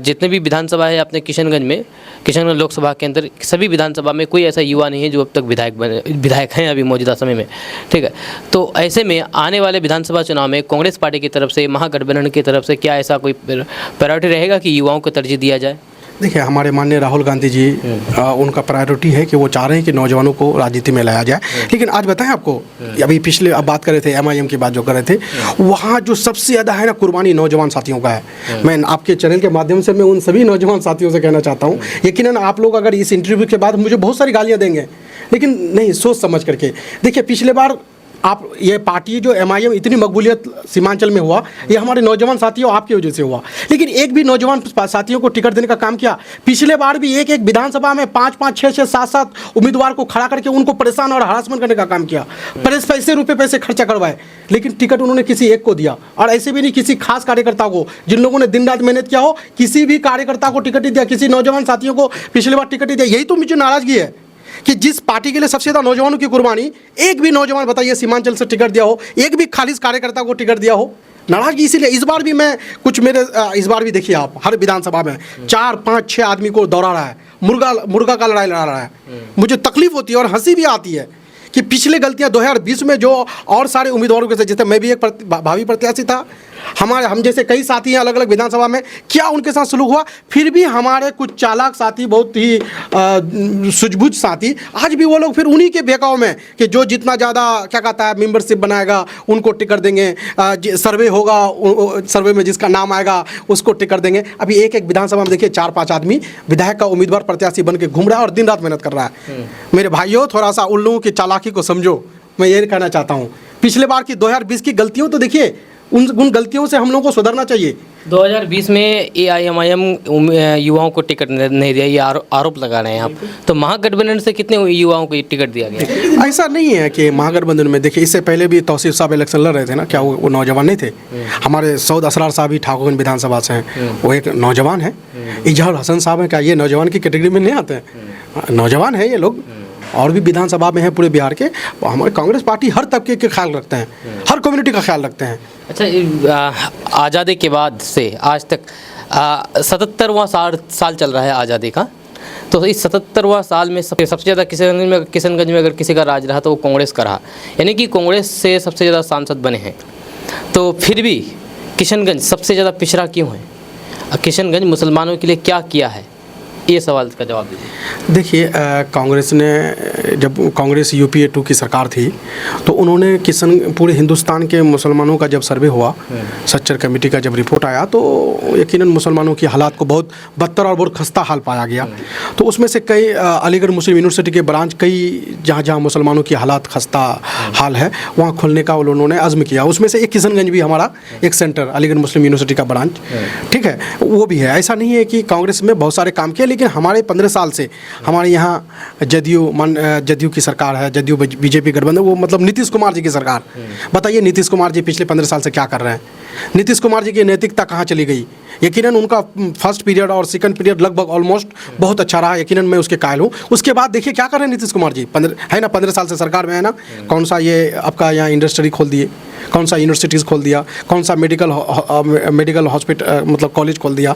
जितने भी विधानसभा है अपने किशनगंज लोकसभा के अंदर, सभी विधानसभा में कोई ऐसा युवा नहीं है जो अब तक विधायक हैं अभी मौजूदा समय में, ठीक है। तो ऐसे में आने वाले विधानसभा चुनाव में कांग्रेस पार्टी की तरफ से, महागठबंधन की तरफ से क्या ऐसा कोई प्रायोरिटी रहेगा कि युवाओं को तरजीह दिया जाए? देखिए, हमारे माननीय राहुल गांधी जी, उनका प्रायोरिटी है कि वो चाह रहे हैं कि नौजवानों को राजनीति में लाया जाए। लेकिन आज बताएं आपको, अभी पिछले अब बात कर रहे थे MIM की बात जो कर रहे थे, वहाँ जो सबसे ज़्यादा है ना कुर्बानी नौजवान साथियों का है। मैं आपके चैनल के माध्यम से मैं उन सभी नौजवान साथियों से कहना चाहता हूँ, यकीनन आप लोग अगर इस इंटरव्यू के बाद मुझे बहुत सारी गालियाँ देंगे, लेकिन नहीं, सोच समझ करके देखिए। पिछले बार आप ये पार्टी जो MIM इतनी मकबूलियत सीमांचल में हुआ, ये हमारे नौजवान साथियों आपकी वजह से हुआ। लेकिन एक भी नौजवान साथियों को टिकट देने का काम किया? पिछले बार भी एक विधानसभा में 5-5, 6-6, 7-7 उम्मीदवार को खड़ा करके उनको परेशान और हरासमेंट करने का काम किया। पैसे खर्चा करवाए, लेकिन टिकट उन्होंने किसी एक को दिया। और ऐसे भी नहीं किसी खास कार्यकर्ता को, जिन लोगों ने दिन रात मेहनत किया हो, किसी भी कार्यकर्ता को टिकट नहीं दिया, किसी नौजवान साथियों को पिछले बार टिकट नहीं दिया। यही तो मुझे नाराजगी है कि जिस पार्टी के लिए सबसे ज़्यादा नौजवानों की कुर्बानी, एक भी नौजवान बताइए सीमांचल से टिकट दिया हो, एक भी खालिज कार्यकर्ता को टिकट दिया हो। नाराजगी इसीलिए इस बार भी मैं कुछ मेरे इस बार भी देखिए आप, हर विधानसभा में 4, 5, 6 आदमी को दौड़ा रहा है, मुर्गा का लड़ाई लड़ा रहा है। मुझे तकलीफ होती है और हंसी भी आती है कि पिछले गलतियां 2020 में जो और सारे उम्मीदवारों के साथ, जैसे मैं भी एक भावी प्रत्याशी था, हम जैसे कई साथी हैं अलग अलग विधानसभा में, क्या उनके साथ सलूक हुआ? फिर भी हमारे कुछ चालाक साथी, बहुत ही सूझबूझ साथी, आज भी वो लोग फिर उन्हीं के बहकाव में कि जो जितना ज़्यादा क्या कहता है मेंबरशिप बनाएगा उनको टिकट देंगे, सर्वे होगा, सर्वे में जिसका नाम आएगा उसको टिकट देंगे। अभी एक विधानसभा में देखिए 4-5 आदमी विधायक का उम्मीदवार प्रत्याशी बन के घूम रहा है और दिन रात मेहनत कर रहा है। मेरे भाइयों, थोड़ा सा उन लोगों की चालाकी को समझो, मैं ये कहना चाहता हूँ। पिछले बार की 2020 की गलतियों तो देखिए, उन गलतियों से हम लोगों को सुधरना चाहिए। 2020 में AIMIM युवाओं को टिकट नहीं दिया, ये आरोप लगा रहे हैं आप। तो महागठबंधन से कितने युवाओं को टिकट दिया गया? ऐसा नहीं है कि महागठबंधन में, देखिए इससे पहले भी तौसीफ साहब इलेक्शन लड़ रहे थे ना, क्या वो नौजवान नहीं थे? हमारे सऊद असरार साहब भी ठाकुरगंज विधानसभा से हैं, वो एक नौजवान है। इजहार हसन साहब हैं, क्या ये नौजवान की कैटेगरी में नहीं आते हैं? नौजवान है ये लोग, और भी विधानसभा में हैं पूरे बिहार के। हमारे कांग्रेस पार्टी हर तबके के ख्याल रखते हैं, हर कम्युनिटी का ख्याल रखते हैं। अच्छा, आज़ादी के बाद से आज तक 77वां साल चल रहा है आज़ादी का, तो इस 77वां साल में सबसे ज़्यादा किशनगंज में अगर किसी का राज रहा तो वो कांग्रेस का रहा, यानी कि कांग्रेस से सबसे ज़्यादा सांसद बने हैं। तो फिर भी किशनगंज सबसे ज़्यादा पिछड़ा क्यों है? किशनगंज मुसलमानों के लिए क्या किया है? ये सवाल का जवाब दीजिए। देखिए, कांग्रेस ने जब कांग्रेस यूपीए 2 की सरकार थी तो उन्होंने पूरे हिंदुस्तान के मुसलमानों का जब सर्वे हुआ, सच्चर कमेटी का जब रिपोर्ट आया, तो यकीनन मुसलमानों की हालात को बहुत बदतर और बहुत खस्ता हाल पाया गया। तो उसमें से कई अलीगढ़ मुस्लिम यूनिवर्सिटी के ब्रांच कई जहाँ जहाँ मुसलमानों की हालात खस्ता हाल है वहाँ खोलने का उन्होंने अज़्म किया। उसमें से एक किशनगंज भी हमारा एक सेंटर अलीगढ़ मुस्लिम यूनिवर्सिटी का ब्रांच, ठीक है, वो भी है। ऐसा नहीं है कि कांग्रेस में बहुत सारे काम किए, लेकिन हमारे 15 साल से हमारे यहाँ जदयू की सरकार है, जदयू बीजेपी गठबंधन, वो मतलब नीतीश कुमार जी की सरकार। बताइए नीतीश कुमार जी पिछले 15 साल से क्या कर रहे हैं? नीतीश कुमार जी की नैतिकता कहाँ चली गई? यकीनन उनका फर्स्ट पीरियड और सेकंड पीरियड लगभग ऑलमोस्ट बहुत अच्छा रहा, यकीनन मैं उसके कायल हूँ। उसके बाद देखिए क्या कर रहे हैं नीतीश कुमार जी, 15 साल से सरकार में है ना, कौन सा ये आपका यहाँ इंडस्ट्री खोल दिए, कौन सा यूनिवर्सिटीज़ खोल दिया, कौन सा मेडिकल हॉस्पिटल मतलब कॉलेज खोल दिया।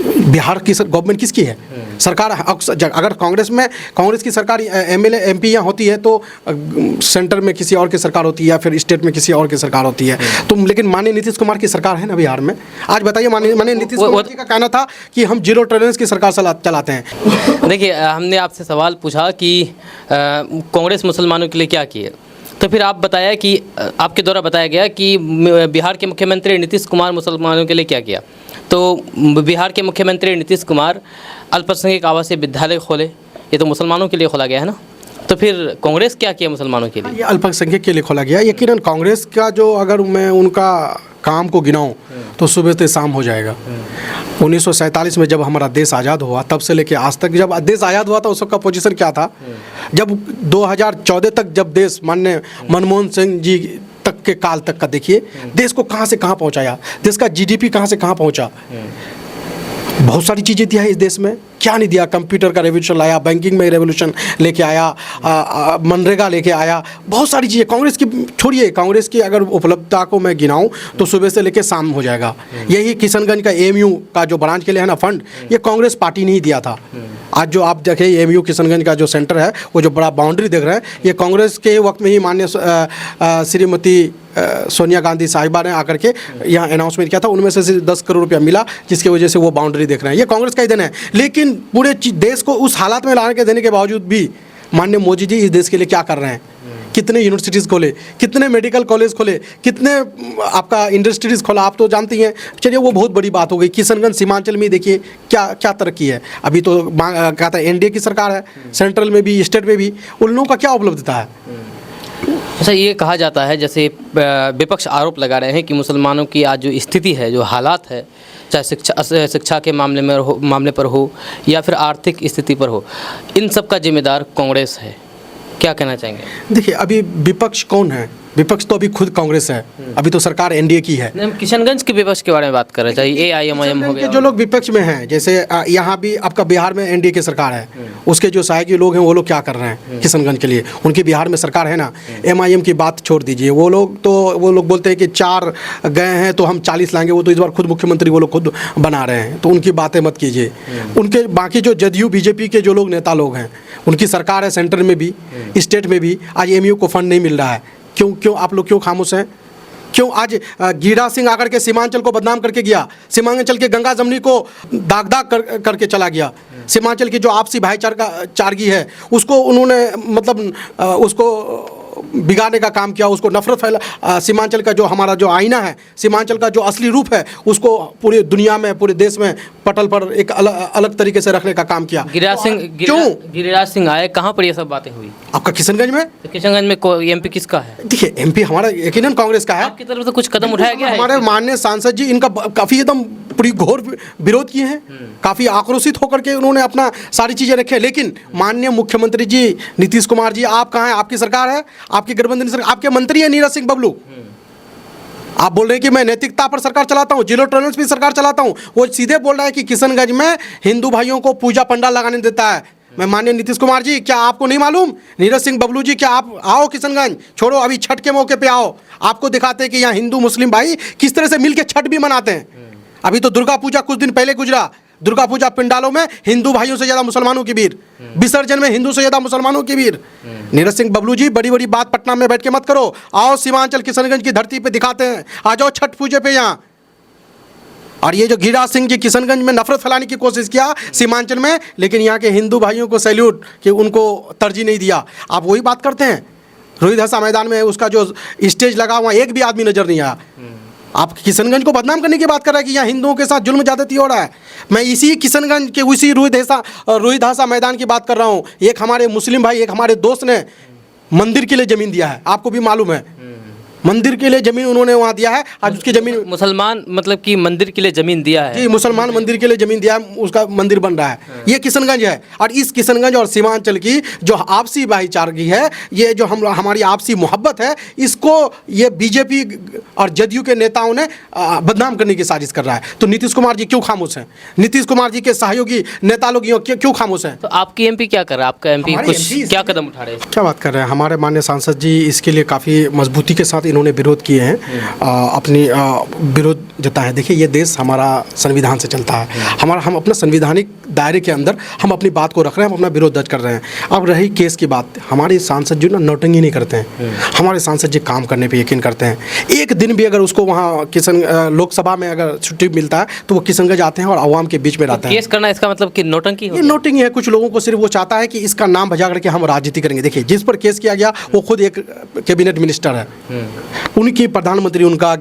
बिहार की गवर्नमेंट किसकी है? सरकार। अगर कांग्रेस की सरकार एमएलए एमपी यहाँ होती है तो सेंटर में किसी और की सरकार होती है या फिर स्टेट में किसी और की सरकार होती है। तो लेकिन माननीय नीतीश कुमार की सरकार है ना बिहार में। आज बताइए, माननीय नीतीश कुमार जी का कहना था कि हम जीरो टॉलरेंस की सरकार चलाते हैं। देखिए, हमने आपसे सवाल पूछा कि कांग्रेस मुसलमानों के लिए क्या किए, तो फिर आप बताया कि आपके द्वारा बताया गया कि बिहार के मुख्यमंत्री नीतीश कुमार मुसलमानों के लिए क्या किया। तो बिहार के मुख्यमंत्री नीतीश कुमार अल्पसंख्यक आवासीय विद्यालय खोले, ये तो मुसलमानों के लिए खोला गया है ना। तो फिर कांग्रेस क्या किया मुसलमानों के लिए? ये अल्पसंख्यक के लिए खोला गया। यकीनन कांग्रेस का जो अगर मैं उनका काम को गिनाऊं तो सुबह से शाम हो जाएगा। 1947 में जब हमारा देश आज़ाद हुआ तब से लेके आज तक, जब देश आज़ाद हुआ था उस वक्त का पोजीशन क्या था, जब 2014 तक जब देश माननीय मनमोहन सिंह जी तक के काल तक का देखिए देश को कहाँ से कहाँ पहुँचाया, देश का जीडीपी कहाँ से कहाँ पहुँचा। बहुत सारी चीज़ें दिया है इस देश में, क्या नहीं दिया। कंप्यूटर का रेवोल्यूशन लाया, बैंकिंग में रेवोल्यूशन लेके आया, मनरेगा लेके आया, बहुत सारी चीज़ें कांग्रेस की। छोड़िए, कांग्रेस की अगर उपलब्धता को मैं गिनाऊं तो सुबह से लेके शाम हो जाएगा। यही किशनगंज का एएमयू का जो ब्रांच के लिए है ना फंड, ये कांग्रेस पार्टी ने ही दिया था। आज जो आप देखें एएमयू किशनगंज का जो सेंटर है, वो जो बड़ा बाउंड्री देख रहे हैं, ये कांग्रेस के वक्त में ही माननीय श्रीमती सोनिया गांधी साहिबा ने आकर के यहाँ अनाउंसमेंट किया था। उनमें से सिर्फ 10 करोड़ रुपया मिला, जिसकी वजह से वो बाउंड्री देख रहे हैं। ये कांग्रेस का ही देन है। लेकिन पूरे देश को उस हालात में लाने के देने के बावजूद भी माननीय मोदी जी इस देश के लिए क्या कर रहे हैं? कितने यूनिवर्सिटीज़ खोले, कितने मेडिकल कॉलेज खोले, कितने आपका इंडस्ट्रीज़ खोला, आप तो जानती हैं। चलिए वो बहुत बड़ी बात हो गई। किशनगंज सीमांचल में देखिए क्या क्या तरक्की है। अभी तो कहता है एनडीए की सरकार है, सेंट्रल में भी स्टेट में भी, उन लोगों का क्या उपलब्धता है? अच्छा, ये कहा जाता है, जैसे विपक्ष आरोप लगा रहे हैं कि मुसलमानों की आज जो स्थिति है, जो हालात है, चाहे शिक्षा के मामले पर हो या फिर आर्थिक स्थिति पर हो, इन सब का जिम्मेदार कांग्रेस है। क्या कहना चाहेंगे? देखिए, अभी विपक्ष कौन है? विपक्ष तो अभी खुद कांग्रेस है, अभी तो सरकार एनडीए की है। हम किशनगंज के विपक्ष के बारे में बात कर रहे हैं, एआईएमआईएम हो गया। जो लोग विपक्ष में हैं, जैसे यहाँ भी आपका बिहार में एनडीए की सरकार है, उसके जो सहयोगी लोग हैं वो लोग क्या कर रहे हैं किशनगंज के लिए? उनकी बिहार में सरकार है ना। एमआईएम की बात छोड़ दीजिए, वो लोग बोलते हैं कि 4 गए हैं तो हम 40 लाएंगे। वो तो इस बार खुद मुख्यमंत्री वो लोग खुद बना रहे हैं, तो उनकी बातें मत कीजिए। उनके बाकी जो जदयू बीजेपी के जो लोग नेता लोग हैं, उनकी सरकार है सेंटर में भी स्टेट में भी। आज एमयू को फंड नहीं मिल रहा है। क्यों आप लोग क्यों खामोश हैं? क्यों आज गिरिराज सिंह आकर के सीमांचल को बदनाम करके गया, सीमांचल के गंगा जमनी को दाग करके चला गया। सीमांचल की जो आपसी भाईचारगी है उसको उन्होंने मतलब उसको बिगाड़ने का काम किया, उसको नफरत फैला। सीमांचल का जो हमारा जो आईना है, सीमांचल का जो असली रूप है, उसको पूरी दुनिया में, पूरे देश में पटल पर एक अलग तरीके से रखने का काम किया। गिरिराज सिंह आए, कहाँ पर ये सब बातें हुई? आपका किशनगंज में। तो किशनगंज में एमपी किसका है? देखिए, एमपी हमारा यकीनन कांग्रेस का है। आपकी तरफ से कुछ कदम उठाया गया है? हमारे माननीय सांसद जी इनका काफ़ी एकदम पूरी घोर विरोध किए हैं, काफ़ी आक्रोशित होकर के उन्होंने अपना सारी चीज़ें रखी है। लेकिन माननीय मुख्यमंत्री जी नीतीश कुमार जी, आप कहाँ हैं? आपकी सरकार है, आपकी गठबंधन सरकार, आपके मंत्री है नीरज सिंह बबलू। आप बोल रहे हैं कि मैं नैतिकता पर सरकार चलाता हूँ, जीरो टॉलरेंस भी सरकार चलाता हूँ। वो सीधे बोल रहा है कि किशनगंज में हिंदू भाइयों को पूजा पंडाल लगाने देता है। मैं माननीय नीतीश कुमार जी, क्या आपको नहीं मालूम? नीरज सिंह बबलू जी, क्या आप आओ किशनगंज, छोड़ो अभी छठ के मौके पे आओ, आपको दिखाते हैं कि यहाँ हिंदू मुस्लिम भाई किस तरह से मिलकर छठ भी मनाते हैं। अभी तो दुर्गा पूजा कुछ दिन पहले गुजरा। दुर्गा पूजा पंडालों में हिंदू भाइयों से ज़्यादा मुसलमानों की भीड़, विसर्जन में हिंदू से ज़्यादा मुसलमानों की भीड़। नीरज सिंह बबलू जी, बड़ी बड़ी बात पटना में बैठ के मत करो, आओ सीमांचल किशनगंज की धरती पे दिखाते हैं। आ जाओ छठ पूजे पे यहाँ। और ये जो गिरिराज सिंह जी किशनगंज में नफरत फैलाने की कोशिश किया सीमांचल में, लेकिन यहाँ के हिंदू भाइयों को सैल्यूट कि उनको तरजीह नहीं दिया। आप वही बात करते हैं, रोहित हंसा मैदान में उसका जो स्टेज लगा वहाँ एक भी आदमी नजर नहीं आया। आप किशनगंज को बदनाम करने की बात कर रहे हैं कि यहाँ हिंदुओं के साथ जुल्म ज्यादती हो रहा है। मैं इसी किशनगंज के उसी रोहित हंसा मैदान की बात कर रहा हूँ। एक हमारे मुस्लिम भाई, एक हमारे दोस्त ने मंदिर के लिए ज़मीन दिया है, आपको भी मालूम है, मंदिर के लिए ज़मीन उन्होंने वहाँ दिया है। आज उसकी ज़मीन मुसलमान मतलब कि मंदिर के लिए ज़मीन दिया है जी, मुसलमान मंदिर के लिए ज़मीन दिया है, उसका मंदिर बन रहा है। ये किशनगंज है। और इस किशनगंज और सीमांचल की जो आपसी भाईचारगी है, ये जो हमारी आपसी मोहब्बत है, इसको ये बीजेपी और जदयू के नेताओं ने बदनाम करने की साजिश कर रहा है। तो नीतीश कुमार जी क्यों खामोश हैं? नीतीश कुमार जी के सहयोगी नेता लोग क्यों खामोश हैं? तो आपकी एमपी क्या कर रहा है? आपका एमपी हमारे कुछ MP क्या कदम उठा रहे हैं? क्या बात कर रहे हैं? हमारे माननीय सांसद जी इसके लिए काफ़ी मजबूती के साथ इन्होंने विरोध किए हैं, अपनी विरोध जताया है। देखिए, ये देश हमारा संविधान से चलता है, हम अपना संविधानिक दायरे के अंदर हम अपनी बात को रख रहे हैं, हम अपना विरोध दर्ज कर रहे हैं। अब रही केस की बात, हमारे सांसद जी ना नौटंकी नहीं करते हैं, हमारे सांसद जी काम करने पे यकीन करते हैं। एक दिन भी अगर उसको वहाँ लोकसभा में अगर छुट्टी मिलता है तो वो किशनगंज आते हैं और आवाम के बीच में रहते हैं। केस करना इसका मतलब कि नौटंकी हो ये नोटिंग है। कुछ लोगों को सिर्फ वो चाहता है कि इसका नाम बजा करके हम राजनीति करेंगे। देखिए, जिस पर केस किया गया वो खुद एक कैबिनेट मिनिस्टर है, उनकी प्रधानमंत्री उनका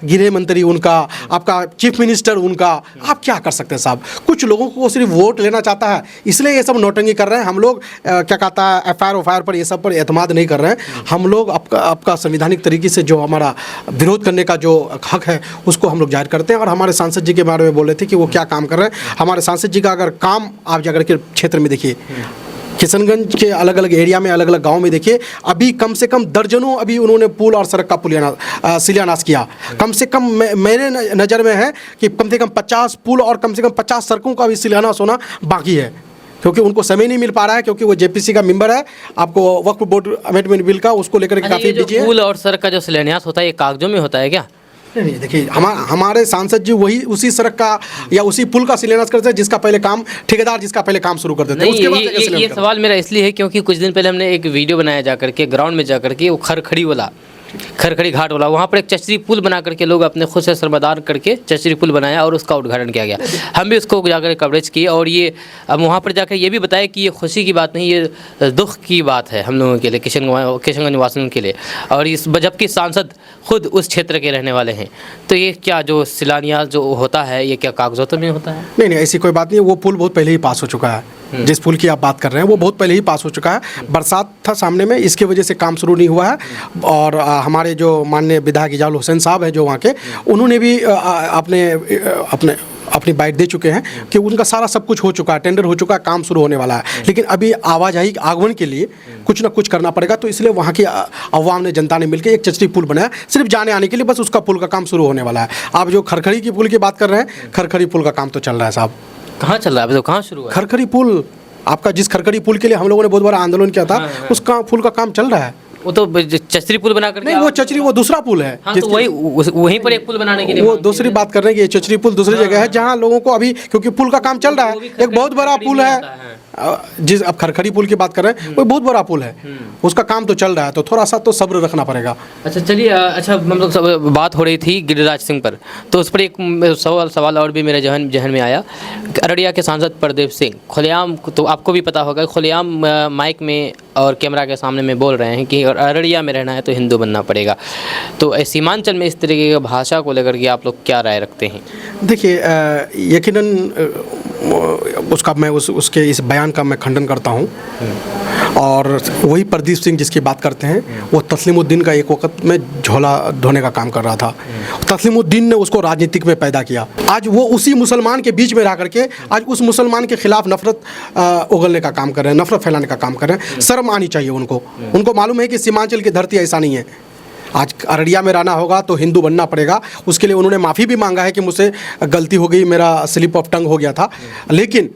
गृह मंत्री उनका, आपका चीफ मिनिस्टर उनका। आप क्या कर सकते हैं साहब? कुछ लोगों को सिर्फ वोट लेना चाहता है, इसलिए ये सब नोटंगी कर रहे हैं। हम लोग क्या कहता है एफआईआर पर ये सब पर एतमाद नहीं कर रहे हैं। हम लोग आपका संवैधानिक तरीके से जो हमारा विरोध करने का जो हक है उसको हम लोग जाहिर करते हैं। और हमारे सांसद जी के बारे में बोल रहे थे कि वो क्या काम कर रहे हैं। हमारे सांसद जी का अगर काम आप जाकर के क्षेत्र में देखिए, किशनगंज के अलग अलग एरिया में, अलग अलग गांव में देखिए, अभी कम से कम दर्जनों अभी उन्होंने पुल और सड़क का शिलान्यास किया। कम से कम मेरे नज़र में है कि कम से कम 50 पुल और कम से कम 50 सड़कों का भी शिलान्यास होना बाकी है, क्योंकि उनको समय नहीं मिल पा रहा है, क्योंकि वो जेपीसी का मेंबर है। आपको वक्फ बोर्ड अमेंडमेंट बिल का उसको लेकर के काफ़ी बिजी है। पुल और सड़क का जो शिलान्यास होता है ये कागजों में होता है क्या? नहीं, देखिए, हमारे सांसद जी वही उसी सड़क का या उसी पुल का शिलान्यास करते हैं जिसका पहले काम ठेकेदार जिसका पहले काम शुरू कर देते हैं। नहीं, ये सवाल मेरा इसलिए है क्योंकि कुछ दिन पहले हमने एक वीडियो बनाया जाकर के ग्राउंड में जाकर के, वो खरखड़ी घाट वाला, वहाँ पर एक चचरी पुल बना करके लोग अपने खुद से श्रमदान करके चचरी पुल बनाया और उसका उद्घाटन किया गया। हम भी उसको जाकर कवरेज किए और ये अब वहाँ पर जाकर ये भी बताया कि ये खुशी की बात नहीं, ये दुख की बात है हम लोगों के लिए, किशनगंज वासियों के लिए। और इस जबकि सांसद खुद उस क्षेत्र के रहने वाले हैं, तो ये क्या जो शिलान्यास जो होता है ये क्या कागजातों में होता है? नहीं, ऐसी कोई बात नहीं है। वो पुल बहुत पहले ही पास हो चुका है। जिस पुल की आप बात कर रहे हैं वो बहुत पहले ही पास हो चुका है। बरसात था सामने में, इसकी वजह से काम शुरू नहीं हुआ है। और हमारे जो माननीय विधायक इजाजुल हुसैन साहब हैं जो वहाँ के, उन्होंने भी अपनी बाइट दे चुके हैं कि उनका सारा सब कुछ हो चुका है, टेंडर हो चुका है, काम शुरू होने वाला है। लेकिन अभी आवाजाही आगमन के लिए कुछ ना कुछ करना पड़ेगा, तो इसलिए वहाँ की अवाम ने, जनता ने मिलकर एक चचरी पुल बनाया सिर्फ जाने आने के लिए, बस उसका पुल का काम शुरू होने वाला है। आप जो खरखड़ी की पुल की बात कर रहे हैं, खरखड़ी पुल का काम तो चल रहा है साहब। कहाँ चल रहा है? तो कहाँ शुरू है खरखड़ी पुल? आपका जिस खरखड़ी पुल के लिए हम लोगों ने बहुत बड़ा आंदोलन किया था, उसका पुल का काम चल रहा है। वो तो चचरी पुल बना करके, नहीं, वो चचरी वो दूसरा पुल है। हाँ, तो वहीं पर एक पुल बनाने के लिए वो दूसरी बात कर रहे हैं कि ये चचरी पुल दूसरी जगह है जहाँ लोगों को अभी, क्योंकि पुल का काम चल रहा है, एक बहुत बड़ा पुल है। जिस अब खरखड़ी पुल की बात कर रहे हैं वो बहुत बड़ा पुल है, उसका काम तो चल रहा है, तो थोड़ा सा तो सब्र रखना पड़ेगा। अच्छा, चलिए, अच्छा, हम लोग बात हो रही थी गिरिराज सिंह पर, तो उस पर एक सवाल और भी मेरे जहन में आया। अररिया के सांसद प्रदीप सिंह खुलेआम, तो आपको भी पता होगा, खुलेआम माइक में और कैमरा के सामने में बोल रहे हैं कि अररिया में रहना है तो हिंदू बनना पड़ेगा। तो सीमांचल में इस तरीके की भाषा को लेकर के आप लोग क्या राय रखते हैं? देखिए, यकीनन उसका मैं उसके इस बयान का मैं खंडन करता हूँ। और वही प्रदीप सिंह जिसकी बात करते हैं, वो तस्लीमुद्दीन का एक वक्त में झोला ढोने का काम कर रहा था। तस्लीमुद्दीन ने उसको राजनीतिक में पैदा किया। आज वो उसी मुसलमान के बीच में रह करके आज उस मुसलमान के खिलाफ नफरत उगलने का काम कर रहे हैं, नफरत फैलाने का काम कर रहे हैं। शर्म आनी चाहिए उनको मालूम है कि सीमांचल की धरती ऐसा नहीं है। आज अररिया में रहना होगा तो हिंदू बनना पड़ेगा। उसके लिए उन्होंने माफ़ी भी मांगा है कि मुझसे गलती हो गई, मेरा स्लिप ऑफ टंग हो गया था। लेकिन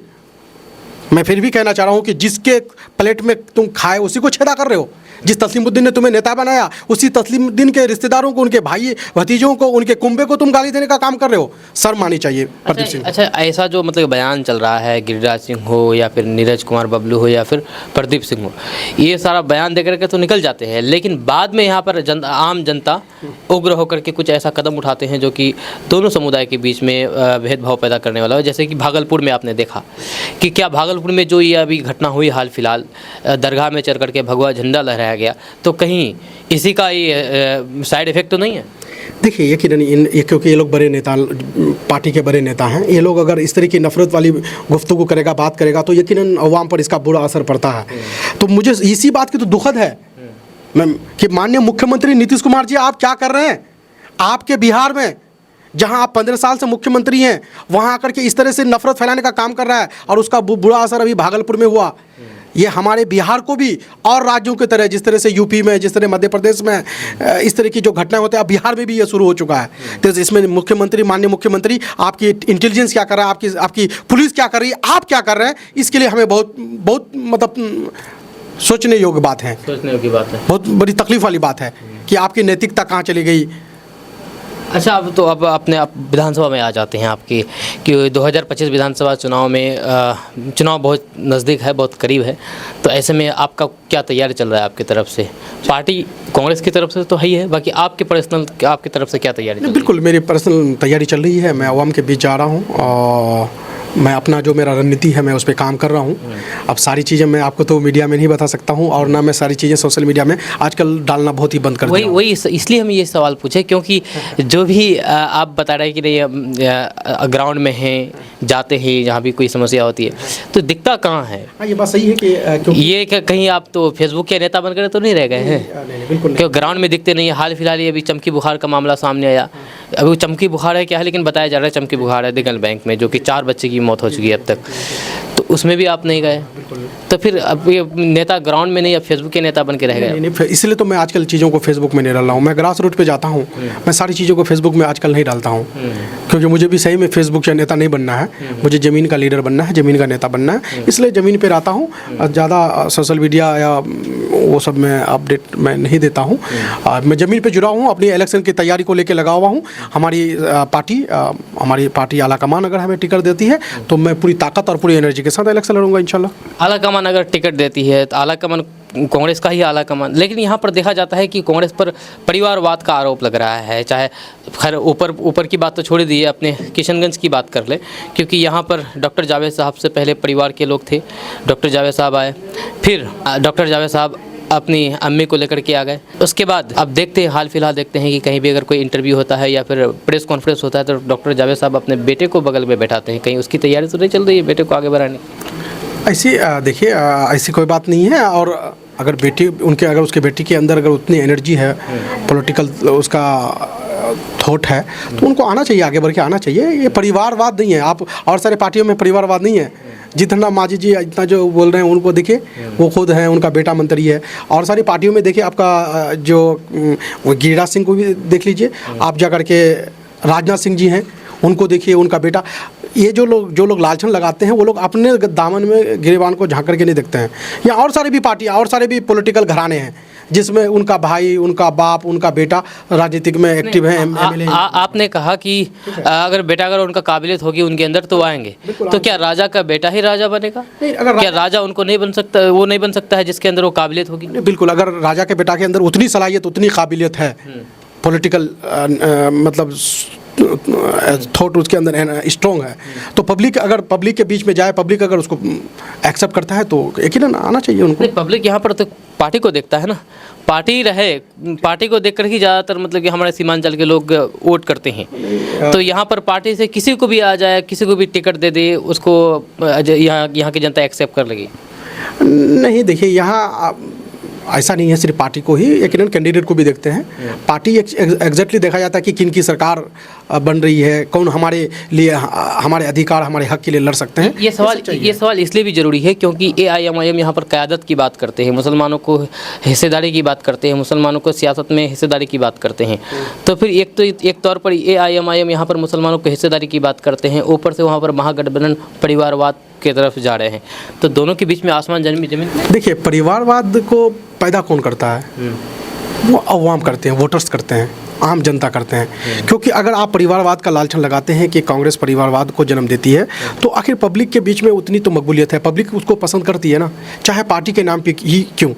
मैं फिर भी कहना चाह रहा हूँ कि जिसके प्लेट में तुम खाए उसी को छेदा कर रहे हो। जिस तस्लीमुद्दीन ने तुम्हें नेता बनाया, उसी तस्लीमुद्दीन के रिश्तेदारों को, उनके भाई भतीजों को, उनके कुंबे को तुम गाली देने का काम कर रहे हो। शर्म आनी चाहिए प्रदीप सिंह। अच्छा, ऐसा जो मतलब बयान चल रहा है, गिरिराज सिंह हो या फिर नीरज कुमार बबलू हो या फिर प्रदीप सिंह हो, ये सारा बयान दे करके तो निकल जाते हैं, लेकिन बाद में यहाँ पर आम जनता उग्र होकर के कुछ ऐसा कदम उठाते हैं जो कि दोनों समुदाय के बीच में भेदभाव पैदा करने वाला है। जैसे कि भागलपुर में आपने देखा कि क्या भागलपुर में जो ये अभी घटना हुई हाल फिलहाल, दरगाह में चढ़ करके भगवा झंडा लहराया गया, तो कहीं इसी का ये साइड इफेक्ट तो नहीं है? देखिए, यकीनन क्योंकि ये लोग बड़े नेता, पार्टी के बड़े नेता हैं, ये लोग अगर इस तरह की नफरत वाली गुफ्तगू करेगा, बात करेगा, तो यकीनन अवाम पर इसका बुरा असर पड़ता है। तो मुझे इसी बात की तो दुखद है कि माननीय मुख्यमंत्री नीतीश कुमार जी, आप क्या कर रहे हैं? आपके बिहार में जहां आप 15 साल से मुख्यमंत्री हैं, वहां आकर के इस तरह से नफरत फैलाने का काम कर रहा है, और उसका बुरा असर अभी भागलपुर में हुआ। ये हमारे बिहार को भी और राज्यों की तरह, जिस तरह से यूपी में, जिस तरह मध्य प्रदेश में इस तरह की जो घटनाएं होती हैं, अब बिहार में भी ये शुरू हो चुका है। तो इसमें मुख्यमंत्री, माननीय मुख्यमंत्री, आपकी इंटेलिजेंस क्या कर रहा है, आपकी पुलिस क्या कर रही है, आप क्या कर रहे हैं, इसके लिए हमें बहुत मतलब सोचने योग्य बात है। बहुत बड़ी तकलीफ वाली बात है कि आपकी नैतिकता कहाँ चली गई। अच्छा, अब अपने आप विधानसभा में आ जाते हैं आपकी, कि 2025 विधानसभा चुनाव में चुनाव बहुत नज़दीक है, बहुत करीब है, तो ऐसे में आपका क्या तैयारी चल रहा है आपकी तरफ से? पार्टी कांग्रेस की तरफ से तो है ही है, बाकी आपके पर्सनल, आपकी तरफ से क्या तैयारी चल रही है? बिल्कुल, मेरी पर्सनल तैयारी चल रही है। मैं आवाम के बीच जा रहा हूँ और मैं अपना जो मेरा रणनीति है, मैं उस पर काम कर रहा हूँ। अब सारी चीज़ें मैं आपको तो मीडिया में नहीं बता सकता हूँ, और ना मैं सारी चीज़ें सोशल मीडिया में आजकल डालना बहुत ही बंद कर दिया। वही इसलिए हम ये सवाल पूछे, क्योंकि जो भी आप बता रहे हैं कि नहीं ग्राउंड में हैं, जाते हैं जहाँ भी कोई समस्या होती है, तो दिखता कहाँ है? हाँ, ये बात सही है कि क्योंकि ये कहीं आप तो फेसबुक के नेता बनकर तो नहीं रह गए हैं? नहीं, बिल्कुल क्यों ग्राउंड में दिखते नहीं है? हाल फिलहाल ये अभी चमकी बुखार का मामला सामने आया। अभी वो चमकी बुखार है क्या है, लेकिन बताया जा रहा है चमकी बुखार है दिगल बैंक में, जो कि 4 बच्चे की मौत हो चुकी है अब तक, तो उसमें भी आप नहीं गए। तो फिर अब ये नेता ग्राउंड में नहीं, अब फेसबुक के नेता बन के रह गए। नहीं, इसलिए तो मैं आजकल चीज़ों को फेसबुक में नहीं डाल रहा हूँ। मैं ग्रास रूट पे जाता हूँ, मैं सारी चीज़ों को फेसबुक में आजकल नहीं डालता हूँ, क्योंकि मुझे भी सही में फेसबुक का नेता नहीं बनना है। मुझे ज़मीन का लीडर बनना है, ज़मीन का नेता बनना है, इसलिए ज़मीन पे रहता हूँ। ज़्यादा सोशल मीडिया या वो सब में अपडेट मैं नहीं देता हूँ। मैं ज़मीन पे जुड़ा हूँ, अपनी इलेक्शन की तैयारी को लेकर लगा हुआ हूँ। हमारी पार्टी आला कमान अगर हमें टिकट देती है, तो मैं पूरी ताकत और पूरी एनर्जी के साथ इलेक्शन लड़ूंगा इंशाल्लाह। आला कमान अगर टिकट देती है तो आला कमान कांग्रेस का ही आला कमान, लेकिन यहाँ पर देखा जाता है कि कांग्रेस पर परिवारवाद का आरोप लग रहा है। चाहे खैर ऊपर की बात तो छोड़ दीजिए, अपने किशनगंज की बात कर ले, क्योंकि यहाँ पर डॉक्टर जावेद साहब से पहले परिवार के लोग थे। डॉक्टर जावेद साहब आए, फिर डॉक्टर जावेद साहब अपनी अम्मी को लेकर के आ गए। उसके बाद अब देखते हैं, हाल फिलहाल देखते हैं कि कहीं भी अगर कोई इंटरव्यू होता है या फिर प्रेस कॉन्फ्रेंस होता है, तो डॉक्टर जावेद साहब अपने बेटे को बगल में बैठाते हैं। कहीं उसकी तैयारी तो नहीं चल रही है बेटे को आगे बढ़ाने? ऐसी देखिए, ऐसी कोई बात नहीं है। और अगर उसके बेटी के अंदर अगर उतनी एनर्जी है, पॉलिटिकल उसका थॉट है, तो उनको आना चाहिए, आगे बढ़ के आना चाहिए। ये परिवारवाद नहीं है। आप और सारे पार्टियों में परिवारवाद नहीं है। जितना मांझी जी इतना जो बोल रहे हैं, उनको देखिए, वो खुद हैं, उनका बेटा मंत्री है। और सारी पार्टियों में देखिए, आपका जो गिरिराज सिंह को भी देख लीजिए, आप जा कर के राजनाथ सिंह जी हैं, उनको देखिए, उनका बेटा। ये जो लोग लालछन लगाते हैं, वो लोग अपने दामन में गिरेबान को झांक करके नहीं देखते हैं। या और सारे भी पार्टियाँ और सारे भी पॉलिटिकल घराने हैं, जिसमें उनका भाई, उनका बाप, उनका बेटा राजनीतिक में एक्टिव है, एमएलए। आपने कहा कि अगर उनका काबिलियत होगी उनके अंदर तो आएंगे, तो क्या राजा का बेटा ही राजा बनेगा? क्या राजा उनको नहीं बन सकता, वो नहीं बन सकता है जिसके अंदर वो काबिलियत होगी? बिल्कुल, अगर राजा के बेटा के अंदर उतनी सलाहियत, उतनी काबिलियत है, पॉलिटिकल मतलब थॉट उसके अंदर स्ट्रॉन्ग है, तो पब्लिक के बीच में जाए, पब्लिक अगर उसको एक्सेप्ट करता है, तो यकीनन आना चाहिए उनको। पब्लिक यहाँ पर तो पार्टी को देखता है ना, पार्टी को देख कर ही ज़्यादातर मतलब कि हमारे सीमांचल के लोग वोट करते हैं। तो यहाँ पर पार्टी से किसी को भी आ जाए, किसी को भी टिकट दे दे, उसको यहाँ की जनता एक्सेप्ट कर लेगी? नहीं, देखिए, यहाँ ऐसा नहीं है सिर्फ पार्टी को ही, यकीनन कैंडिडेट को भी देखते हैं। पार्टी एग्जैक्टली देखा जाता है कि किन की सरकार बन रही है, कौन हमारे लिए, हमारे अधिकार, हमारे हक के लिए लड़ सकते हैं। ये सवाल इसलिए भी ज़रूरी है क्योंकि AIMIM यहाँ पर क़यादत की बात करते हैं, मुसलमानों को हिस्सेदारी की बात करते हैं, मुसलमानों को सियासत में हिस्सेदारी की बात करते हैं। तो फिर एक तौर पर AIMIM यहाँ पर मुसलमानों को हिस्सेदारी की बात करते हैं, ऊपर से वहाँ पर महागठबंधन परिवारवाद की तरफ जा रहे हैं, तो दोनों के बीच में आसमान जमीन। देखिए, परिवारवाद को पैदा कौन करता है? वो अवाम करते हैं, वोटर्स करते हैं, आम जनता करते हैं। क्योंकि अगर आप परिवारवाद का लालछन लगाते हैं कि कांग्रेस परिवारवाद को जन्म देती है, तो आखिर पब्लिक के बीच में उतनी तो मकबूलियत है, पब्लिक उसको पसंद करती है ना, चाहे पार्टी के नाम पे ही क्यों।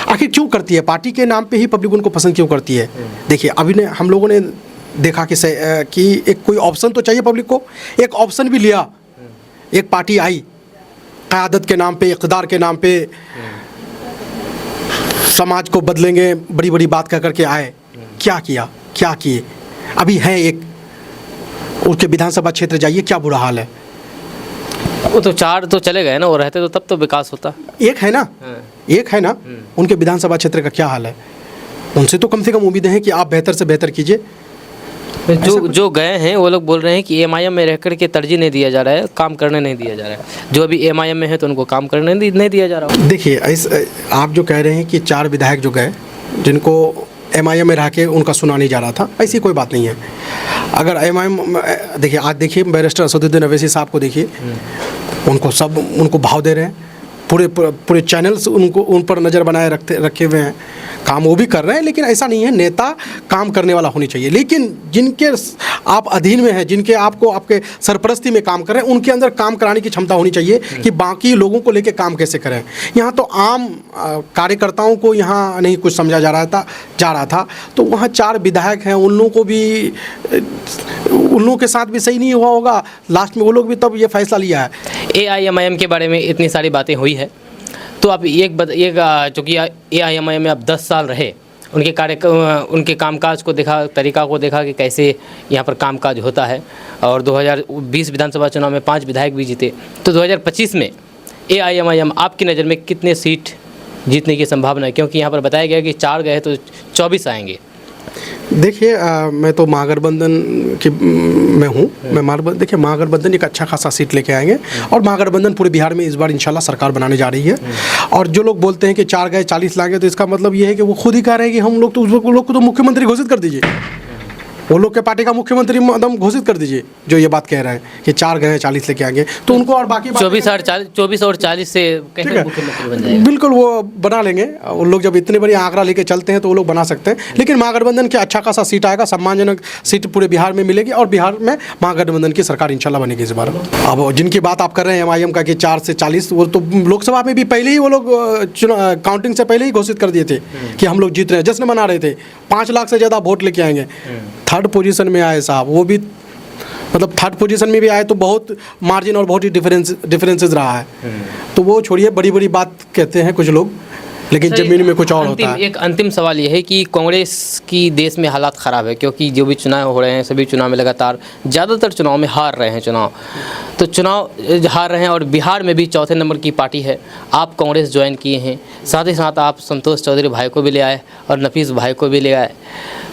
आखिर क्यों करती है? पार्टी के नाम पे ही पब्लिक उनको पसंद क्यों करती है? देखिए, अभी ने हम लोगों ने देखा कि एक कोई ऑप्शन तो चाहिए पब्लिक को, एक ऑप्शन भी लिया, एक पार्टी आई क़यादत के नाम पे, इक़्तिदार के नाम पे, समाज को बदलेंगे बड़ी बड़ी बात कह करके आए। क्या किया, क्या किए? अभी है एक, उसके विधानसभा क्षेत्र जाइए, क्या बुरा हाल है। वो तो 4 तो चले गए ना, वो रहते तो तब तो विकास होता। एक है ना, एक है ना, उनके विधानसभा क्षेत्र का क्या हाल है। उनसे तो कम से कम उम्मीदें हैं कि आप बेहतर से बेहतर कीजिए। जो गए हैं वो लोग बोल रहे हैं कि एमआईएम में रह कर के तरजीह नहीं दिया जा रहा है, काम करने नहीं दिया जा रहा है। जो अभी एमआईएम में है तो उनको काम करने नहीं दिया जा रहा है। देखिए, आप जो कह रहे हैं कि 4 विधायक जो गए, जिनको एमआईएम में रह के उनका सुना नहीं जा रहा था, ऐसी कोई बात नहीं है। अगर एमआईएम, देखिए आज देखिए बैरिस्टर असदुद्दीन अवैसी साहब को देखिए, उनको भाव दे रहे हैं, पूरे चैनल्स उन पर नज़र बनाए रखे हुए हैं, काम वो भी कर रहे हैं। लेकिन ऐसा नहीं है, नेता काम करने वाला होनी चाहिए। लेकिन जिनके आप अधीन में हैं, जिनके आपके सरपरस्ती में काम कर रहे हैं, उनके अंदर काम कराने की क्षमता होनी चाहिए कि बाकी लोगों को लेके काम कैसे करें। यहाँ तो आम कार्यकर्ताओं को यहाँ नहीं कुछ समझा जा रहा था। तो वहाँ 4 विधायक हैं, उन लोगों के साथ भी सही नहीं हुआ होगा। लास्ट में वो लोग भी तब ये फैसला लिया है। एआईएमआईएम के बारे में इतनी सारी बातें हुई है, तो आप चूँकि एआईएमआईएम में आप 10 साल रहे, उनके कामकाज को देखा, तरीका को देखा कि कैसे यहाँ पर कामकाज होता है। और 2020 विधानसभा चुनाव में 5 विधायक भी जीते। तो 2025 में एआईएमआईएम आपकी नज़र में कितने सीट जीतने की संभावना है? क्योंकि यहाँ पर बताया गया कि 4 गए तो 24 आएंगे। देखिए, मैं तो महागठबंधन में हूँ। देखिए, महागठबंधन एक अच्छा खासा सीट लेके आएंगे और महागठबंधन पूरे बिहार में इस बार इंशाल्लाह सरकार बनाने जा रही है। और जो लोग बोलते हैं कि 4 गए 40 लाएंगे, तो इसका मतलब ये है कि वो खुद ही कह रहे हैं कि हम लोग तो उन लोग को तो मुख्यमंत्री घोषित कर दीजिए, वो लोग के पार्टी का मुख्यमंत्री एकदम घोषित कर दीजिए, जो ये बात कह रहे हैं कि 4 गए 40 लेके आएंगे। तो उनको और बाकी 24 और 40 से मुख्यमंत्री बन जाएगा। बिल्कुल वो बना लेंगे। उन लोग जब इतने बड़ी आंकड़ा लेके चलते हैं तो वो लोग बना सकते हैं। लेकिन महागठबंधन के अच्छा खासा सीट आएगा, सम्मानजनक सीट पूरे बिहार में मिलेगी और बिहार में महागठबंधन की सरकार इंशाल्लाह बनेगी इस बार। अब जिनकी बात आप कर रहे हैं एमआईएम का कि 4 से 40, वो तो लोकसभा में भी पहले ही वो लोग काउंटिंग से पहले ही घोषित कर दिए थे कि हम लोग जीत रहे हैं, जश्न मना रहे थे, 5 लाख से ज़्यादा वोट लेके आएंगे। 3rd पोजीशन में आए साहब, वो भी मतलब 3rd पोजीशन में भी आए तो बहुत मार्जिन और बहुत ही डिफरेंसेस रहा है। तो वो छोड़िए, बड़ी बड़ी बात कहते हैं कुछ लोग, लेकिन ज़मीन में कुछ और होता है। एक अंतिम सवाल ये है कि कांग्रेस की देश में हालात ख़राब है, क्योंकि जो भी चुनाव हो रहे हैं, सभी चुनाव में लगातार ज़्यादातर चुनाव में हार रहे हैं। चुनाव हार रहे हैं और बिहार में भी 4थे नंबर की पार्टी है। आप कांग्रेस ज्वाइन किए हैं, साथ ही साथ आप संतोष चौधरी भाई को भी ले आए और नफीस भाई को भी ले आए।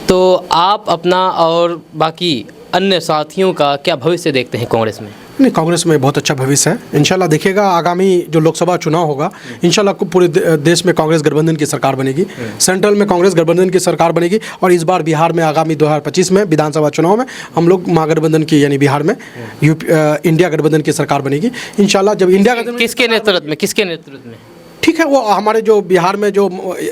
तो आप अपना और बाकी अन्य साथियों का क्या भविष्य देखते हैं कांग्रेस में? नहीं, कांग्रेस में बहुत अच्छा भविष्य है इंशाल्लाह। देखिएगा, आगामी जो लोकसभा चुनाव होगा, इंशाल्लाह पूरे देश में कांग्रेस गठबंधन की सरकार बनेगी। सेंट्रल में कांग्रेस गठबंधन की सरकार बनेगी और इस बार बिहार में आगामी 2025 में विधानसभा चुनाव में हम लोग महागठबंधन की, यानी बिहार में इंडिया गठबंधन की सरकार बनेगी इंशाल्लाह। जब इंडिया गठबंधन किसके नेतृत्व में? ठीक है, वो हमारे जो बिहार में जो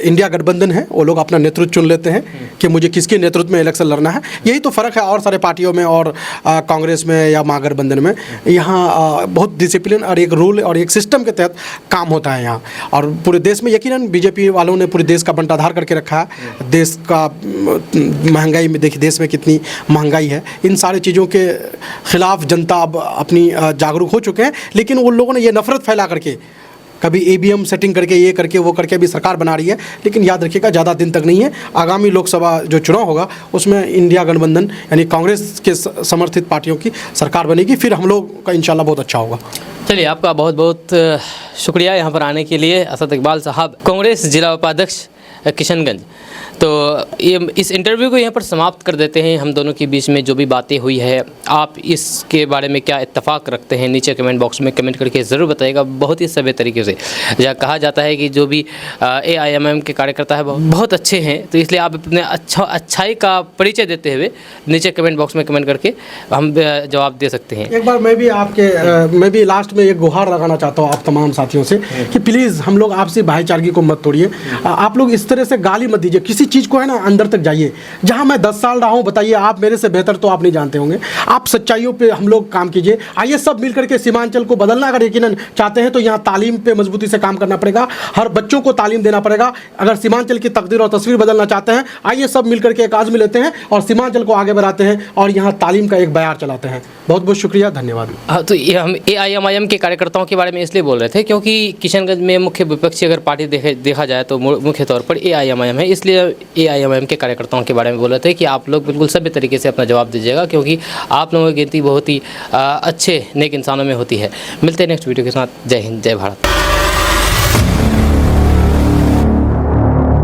इंडिया गठबंधन है, वो लोग अपना नेतृत्व चुन लेते हैं कि मुझे किसके नेतृत्व में इलेक्शन लड़ना है। यही तो फ़र्क है और सारे पार्टियों में और कांग्रेस में या महागठबंधन में। यहाँ बहुत डिसिप्लिन और एक रूल और एक सिस्टम के तहत काम होता है यहाँ। और पूरे देश में यकीनन बीजेपी वालों ने पूरे देश का बंटाधार करके रखा है। देश का महंगाई में देखिए, देश में कितनी महंगाई है, इन सारी चीज़ों के ख़िलाफ़ जनता अब अपनी जागरूक हो चुके हैं। लेकिन उन लोगों ने ये नफ़रत फैला करके, कभी ईवीएम सेटिंग करके, ये करके वो करके अभी सरकार बना रही है। लेकिन याद रखिएगा, ज़्यादा दिन तक नहीं है। आगामी लोकसभा जो चुनाव होगा उसमें इंडिया गठबंधन यानी कांग्रेस के समर्थित पार्टियों की सरकार बनेगी। फिर हम लोग का इंशाल्लाह बहुत अच्छा होगा। चलिए, आपका बहुत बहुत शुक्रिया यहाँ पर आने के लिए। असद इकबाल साहब, कांग्रेस जिला उपाध्यक्ष किशनगंज। तो ये इस इंटरव्यू को यहाँ पर समाप्त कर देते हैं। हम दोनों के बीच में जो भी बातें हुई है, आप इसके बारे में क्या इत्तेफाक रखते हैं नीचे कमेंट बॉक्स में कमेंट करके ज़रूर बताइएगा। बहुत ही सभ्य तरीके से जहाँ कहा जाता है कि जो भी AIMIM के कार्यकर्ता है बहुत अच्छे हैं, तो इसलिए आप अपने अच्छाई का परिचय देते हुए नीचे कमेंट बॉक्स में कमेंट करके हम जवाब दे सकते हैं। एक बार मैं भी लास्ट में एक गुहार लगाना चाहता हूँ आप तमाम साथियों से कि प्लीज़ हम लोग आपसी भाईचारगी को मत तोड़िए। आप लोग इस तरह से गाली मत दीजिए, किसी चीज़ को है ना अंदर तक जाइए। जहाँ मैं 10 साल रहा हूँ, बताइए आप मेरे से बेहतर तो आप नहीं जानते होंगे। आप सच्चाइयों पे हम लोग काम कीजिए। आइए सब मिल करके सीमांचल को बदलना अगर यकीनन चाहते हैं तो यहाँ तालीम पे मजबूती से काम करना पड़ेगा, हर बच्चों को तालीम देना पड़ेगा। अगर सीमांचल की तकदीर और तस्वीर बदलना चाहते हैं, आइए सब मिल करके एक आज़म लेते हैं और सीमांचल को आगे बढ़ाते हैं और यहाँ तालीम का एक बयार चलाते हैं। बहुत बहुत शुक्रिया, धन्यवाद। हाँ, तो ये हम AIMIM के कार्यकर्ताओं के बारे में इसलिए बोल रहे थे क्योंकि किशनगंज में मुख्य विपक्षी अगर पार्टी देखा जाए तो मुख्य तौर पर AIMIM है, इसलिए AIMIM के कार्यकर्ताओं के बारे में बोल रहे थे कि आप लोग बिल्कुल सभ्य तरीके से अपना जवाब दीजिएगा, क्योंकि आप लोगों की गिनती बहुत ही अच्छे नेक इंसानों में होती है। मिलते हैं नेक्स्ट वीडियो के साथ। जय हिंद, जय भारत।